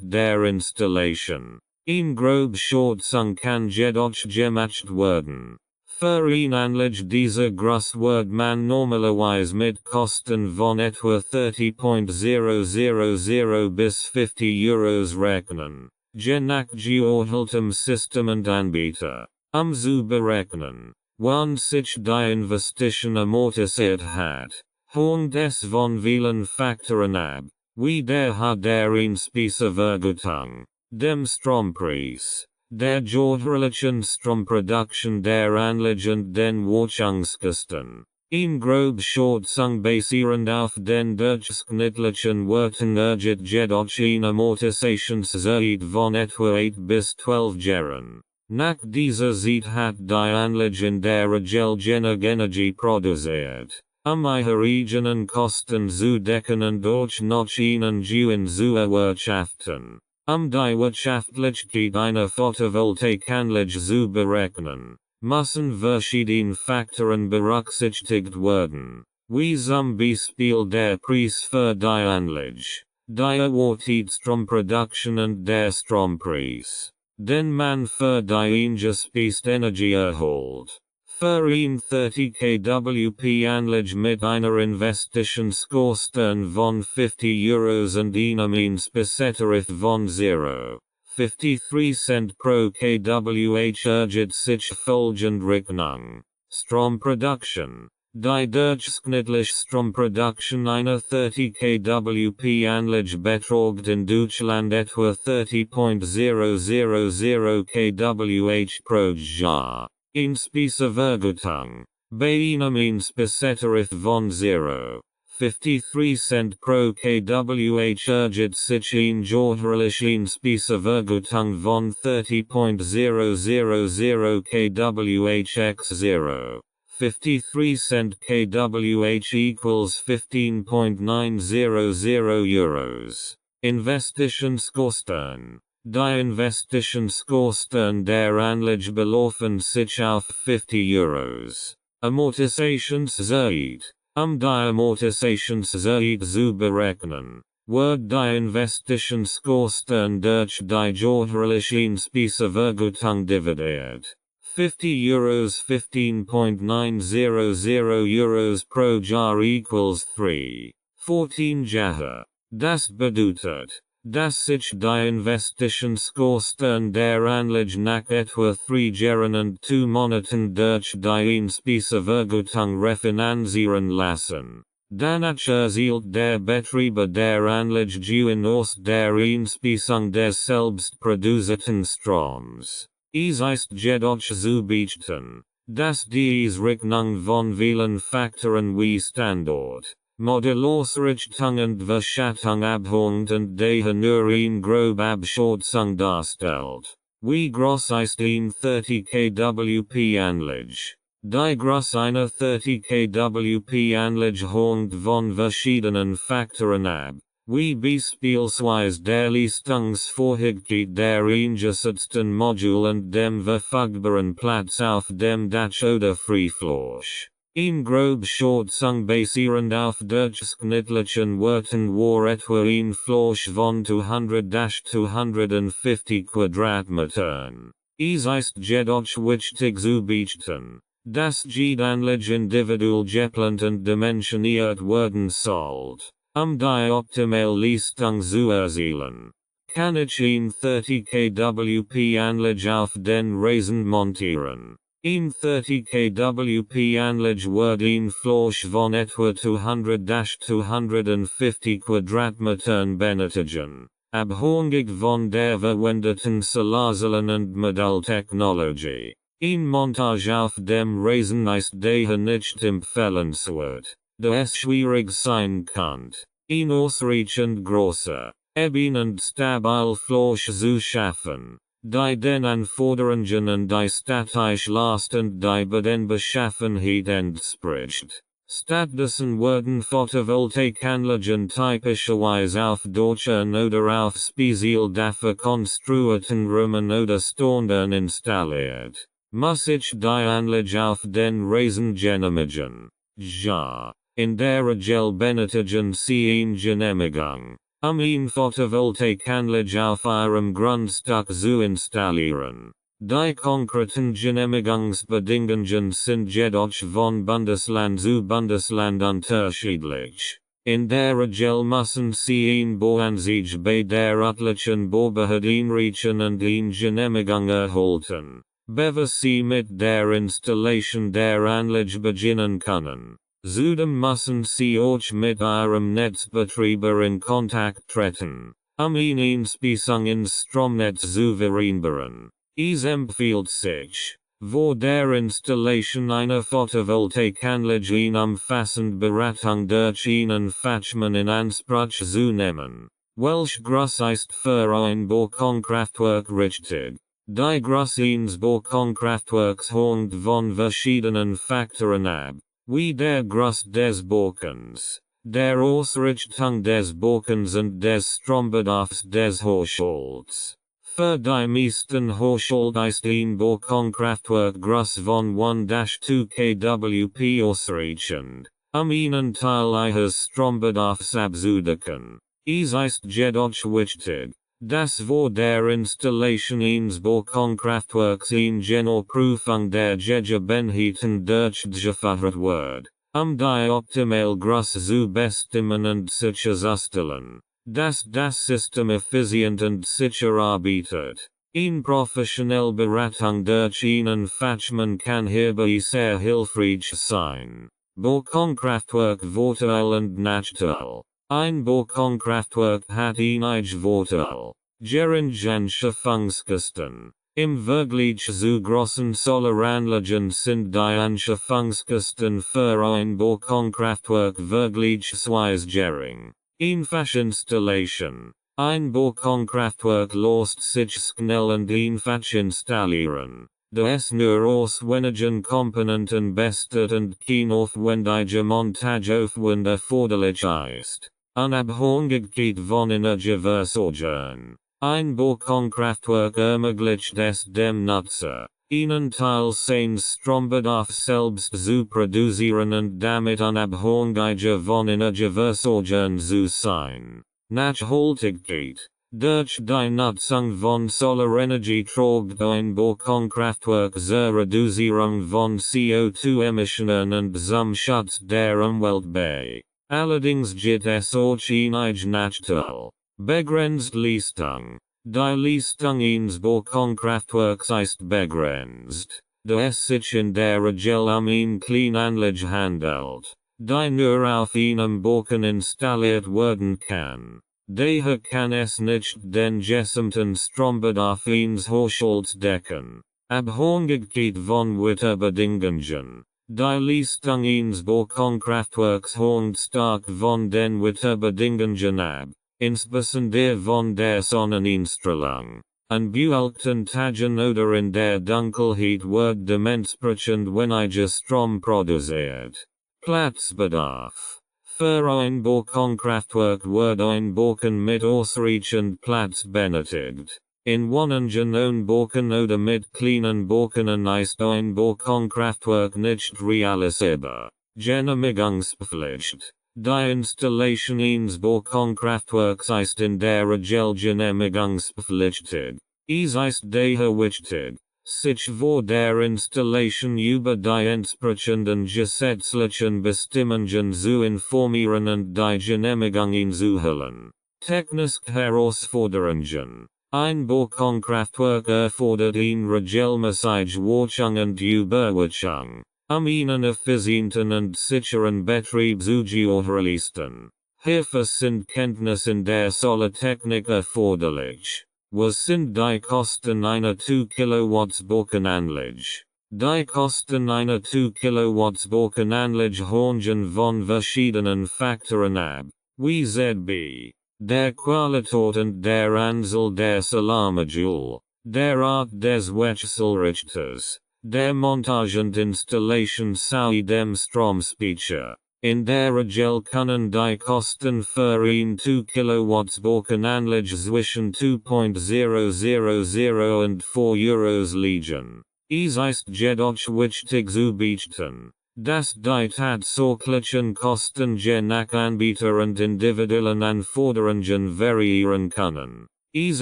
der Installation. In grob Schätzung kann jedoch gemacht werden. Für eine Anlage dieser Größe wird man normalerweise mit Kosten von etwa 30,000 bis 50 Euros rechnen, je nach geordnetem System und Anbieter. Zu berechnen, wann sich die Investition amortisiert hat, hängt es von vielen Faktoren ab, wie der Höhe der Einspeisevergütung, dem Strompreis, der jährlichen Stromproduktion der Anlage und den Wartungskosten. In grob Schätzung basierend auf den durchschnittlichen Werten ergibt jedoch ein Amortisationszeit von etwa 8 bis 12 Jahren. Nach dieser Zeit hat die Anlage in der Regel genug Energie produziert, ihre Kosten zu decken und durch noch einen Gewinn zu erwirtschaften. Die Wirtschaftlichkeit einer Photovoltaikanlage zu berechnen, müssen verschiedene Faktoren berücksichtigt werden, wie zum Beispiel der Preis für die Anlage, die erwartete Stromproduktion und der Strompreis, den man für die eingespeiste Energie erholt. Für eine 30 kWp Anlage mit einer Investitionskosten von 50 Euros und einem Einspeisetarif von 0,53 Cent pro kWh ergibt sich folgende Rechnung. Stromproduktion. Die durchschnittliche Stromproduktion einer 30 kWp Anlage beträgt in Deutschland etwa 30,000 kWh pro Jahr. Einspeisevergütung. Bei einem Einspeisetarif von 0,53 Cent pro kWh ergibt sich eine jährliche Einspeisevergütung von 30,000 kWh x 0,53 Cent kWh equals 15,900 Euros. Investitionskosten. Die Investitionskosten der Anlage belaufen sich auf 50 Euros. Amortisationszeit. Die Amortisationszeit zu berechnen, wird die Investitionskosten durch die jährliche Einspeisevergütung dividiert. 50 Euros 15,900 Euros pro Jahr equals 3,14 Jahre. Das bedeutet, dass sich die Investitionskosten der Anlage nach etwa 3 Jahren und 2 Monaten durch die Einspeisevergütung refinanzieren lassen. Danach erzielt der Betreiber der Anlage Gewinn aus der Einspeisung des selbstproduzierten Stroms. Es ist jedoch zu beachten, dass diese Rechnung von vielen Faktoren wie Standort, Modulausrichtung und Verschattung abhängt und daher nur eine grobe Abschätzung darstellt. Wie groß ist eine 30 kWp Anlage? Die Größe einer 30 kWp Anlage hängt von verschiedenen Faktoren ab, wie beispielsweise der Leistungsfähigkeit der eingesetzten Module und dem verfügbaren Platz auf dem Dach oder Freifläche. In grob Schätzung basierend auf durchschnittlichen Werten war etwa eine Fläche von 200-250 Quadratmetern. Es ist jedoch wichtig zu beachten, Das Gedanlich individual geplant und dimensioniert werden sollt, die optimale Leistung zu erzielen. Kann ich in 30 kWp Anlage auf den Rasen montieren. In 30 kWp Anlage wird in Fläche von etwa 200-250 Quadratmetern benötigen, abhängig von der verwendeten Solarzellen und Modelltechnologie. In Montage auf dem Rasen ist daher nicht empfehlenswert, da es schwierig sein kann, in ausreichend großer, eben und stabil Fläche zu schaffen, die den Anforderungen und die statische Last und die Beschaffenheit entspricht. Stattdessen werden Photovoltaikanlagen typischerweise auf Dächern oder auf speziell dafür konstruierten Räumen oder Ständen installiert. Muss ich die Anlage auf den Rasen genehmigen? Ja. In der Regel benötigen Sie eine Genehmigung, eine Photovoltaikanlage auf Ihrem Grundstück zu installieren. Die konkreten Genehmigungsbedingungen sind jedoch von Bundesland zu Bundesland unterschiedlich. In der Regel müssen Sie eine Bauansicht bei der örtlichen Baubehörde einreichen und eine Genehmigung erhalten, bevor Sie mit der Installation der Anlage beginnen können. Zudem müssen Sie auch mit Ihrem Netzbetreiber in Kontakt treten, eine Einspeisung ins Stromnetz zu vereinbaren. Es empfiehlt sich, vor der Installation einer Photovoltaikanlage eine umfassende Beratung durch einen Fachmann in Anspruch zu nehmen. Welch groß ist für ein Balkonkraftwerk richtig? Die Größe eines Balkonkraftwerks hängt von verschiedenen Faktoren ab, wie der Größe des Balkons, der Ausrichtung des Balkons und des Strombedarfs des Haushalts. Für die meisten Haushalte ist ein Balkonkraftwerk groß von 1-2 kWp ausreichend, einen Teil ihres Strombedarfs abzudecken. Es ist jedoch wichtig, dass vor der Installation eines Balkonkraftwerks eine Generalprüfung der Gegebenheiten durchgeführt wird, die optimale Größe zu bestimmen und sicherzustellen, dass das System effizient und sicher arbeitet. Eine professionelle Beratung durch einen Fachmann kann hierbei sehr hilfreich sein. Balkonkraftwerk Vorteil und Nachteil. Ein Balkonkraftwerk hat einige Vorteile. Geringe Anschaffungskosten. Im Vergleich zu großen Solaranlagen sind die Anschaffungskosten für ein Balkonkraftwerk vergleichsweise gering. Einfache Installation. Ein Balkonkraftwerk lässt sich schnell und einfach installieren, da es nur aus wenigen Komponenten besteht und kein aufwendiger Montageaufwand erforderlich ist. Unabhängigkeit von Energieversorgung. Ein Balkonkraftwerk ermöglicht es dem Nutzer, einen Teil seines Strombedarfs selbst zu produzieren und damit unabhängiger von Energieversorgung zu sein. Nachhaltigkeit. Durch die Nutzung von Solarenergie trägt ein Balkonkraftwerk zur Reduzierung von CO2-Emissionen und zum Schutz der Umwelt bei. Allerdings gibt es auch einige Nachteile. Begrenzt Leistung. Die Leistung eines Balkonkraftwerks ist begrenzt, da es sich in der Regel eine Kleinanlage handelt, die nur auf einem Balkon installiert werden kann. Daher kann es nicht den gesamten Strombedarf eines Haushalts decken. Abhängigkeit von Wetterbedingungen. Die Leistung eines Balkonkraftwerks hängt stark von den Wetterbedingungen ab, insbesondere von der Sonneneinstrahlung. An bewölkten Tagen oder in der Dunkelheit wird dementsprechend weniger Strom produziert. Platzbedarf. Für ein Balkonkraftwerk wird ein Balkon mit ausreichend Platz benötigt. In wohnungen Balkon oder mit kleinen Balkonen ist ein Balkonkraftwerk nicht realisierbar. Genehmigungspflicht. Die Installation eines Balkonkraftwerks ist in der Regel genehmigungspflichtig. Es ist daher wichtig, sich vor der Installation über die entsprechenden gesetzlichen Bestimmungen zu informieren und die Genehmigung zu holen. Technische Herausforderungen. Ein Bohrkraftwerk erfordert in regelmäßig Wartung und Überwachung, einen effizienten und sicheren Betrieb zu gewährleisten. Hierfür sind Kenntnisse in der Solartechnik erforderlich. Was sind die Kosten einer 2 kW Bohranlage? Die Kosten einer 2 kW Bohranlage hängen von verschiedenen Faktoren ab, wie z.B. der Qualität und der Anzahl der Solarmodule, der Art des Wechselrichters, der Montage und Installation sowie dem Stromspeicher. In der Regel können die Kosten für ein 2 kW Bohranlage zwischen 2.000 und 4 Euros liegen. Es ist jedoch wichtig zu beachten, dass die tatsächlichen Kosten je nach Anbieter und individuellen Anforderungen variieren können. Es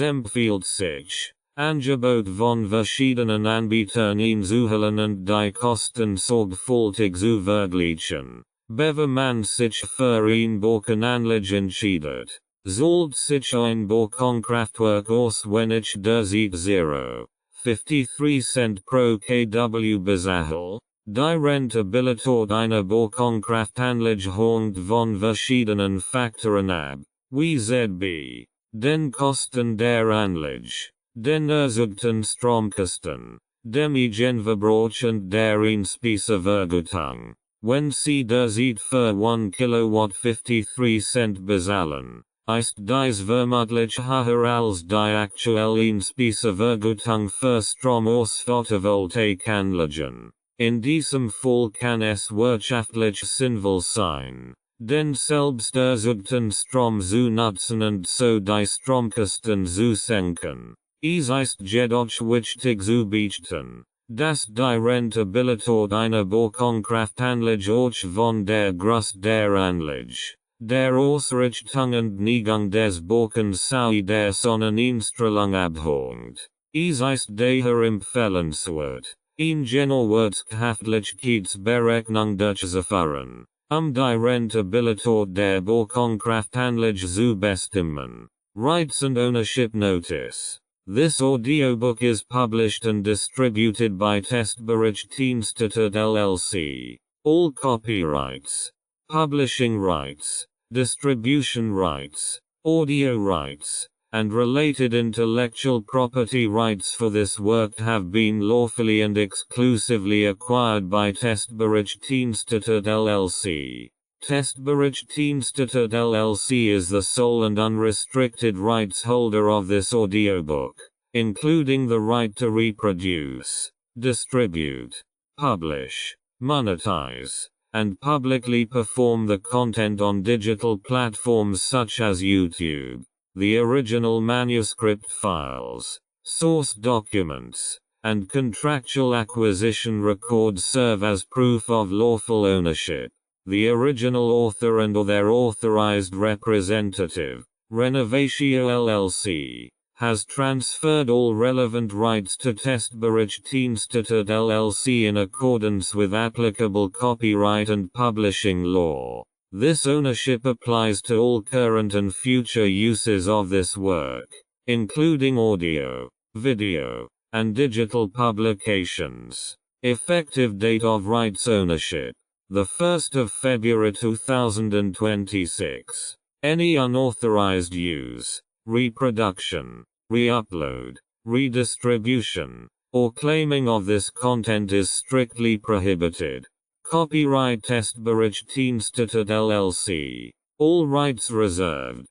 empfiehlt sich, Angebot von verschiedenen Anbietern einzuholen und die Kosten sorgfältig zu vergleichen. Bevor man sich für ein Bohranlage entscheidet, sollte sich ein Bohrkraftwerk auswendig der Zeit 0,53 Cent pro kW besagen. Die Rentabilität einer Bohrkraftanlage hängt von verschiedenen Faktoren ab, wie z.B. den Kosten der Anlage, den erzeugten Stromkosten, dem Eigenverbrauch und der Einspeisevergütung. Wenn Sie der Zeit für 1 kW 53 Cent bezahlen, ist dies vermutlich höher als die aktuelle Einspeisevergütung für Strom aus Photovoltaikanlagen. In diesem Fall kann es wirtschaftlich sinnvoll sein, den selbst erzeugten Strom zu nutzen und so die Stromkosten zu senken. Es ist jedoch wichtig zu beachten, dass die Rentabilität einer Bohrkraftanlage auch von der Größe der Anlage, der Ausrichtung und Neigung des Bohrens sowie der Sonneneinstrahlung abhängt. Es ist daher empfehlenswert, eine Genauigkeitsberechnung durchzuführen, die Rentabilität der Bohrkraftanlage zu bestimmen. Rights and Ownership Notice. This audiobook is published and distributed by Testbericht-Institut LLC. All copyrights, publishing rights, distribution rights, audio rights, and related intellectual property rights for this work have been lawfully and exclusively acquired by Testbericht-Institut LLC. Testbericht-Institut LLC is the sole and unrestricted rights holder of this audiobook, including the right to reproduce, distribute, publish, monetize, and publicly perform the content on digital platforms such as YouTube. The original manuscript files, source documents, and contractual acquisition records serve as proof of lawful ownership. The original author and or their authorized representative, Renovatio LLC, has transferred all relevant rights to Testbericht-Institut LLC in accordance with applicable copyright and publishing law. This ownership applies to all current and future uses of this work, including audio, video, and digital publications. Effective date of rights ownership: the 1st of February 2026. Any unauthorized use, reproduction, re-upload, redistribution, or claiming of this content is strictly prohibited. Copyright Testbericht-Institut LLC. All rights reserved.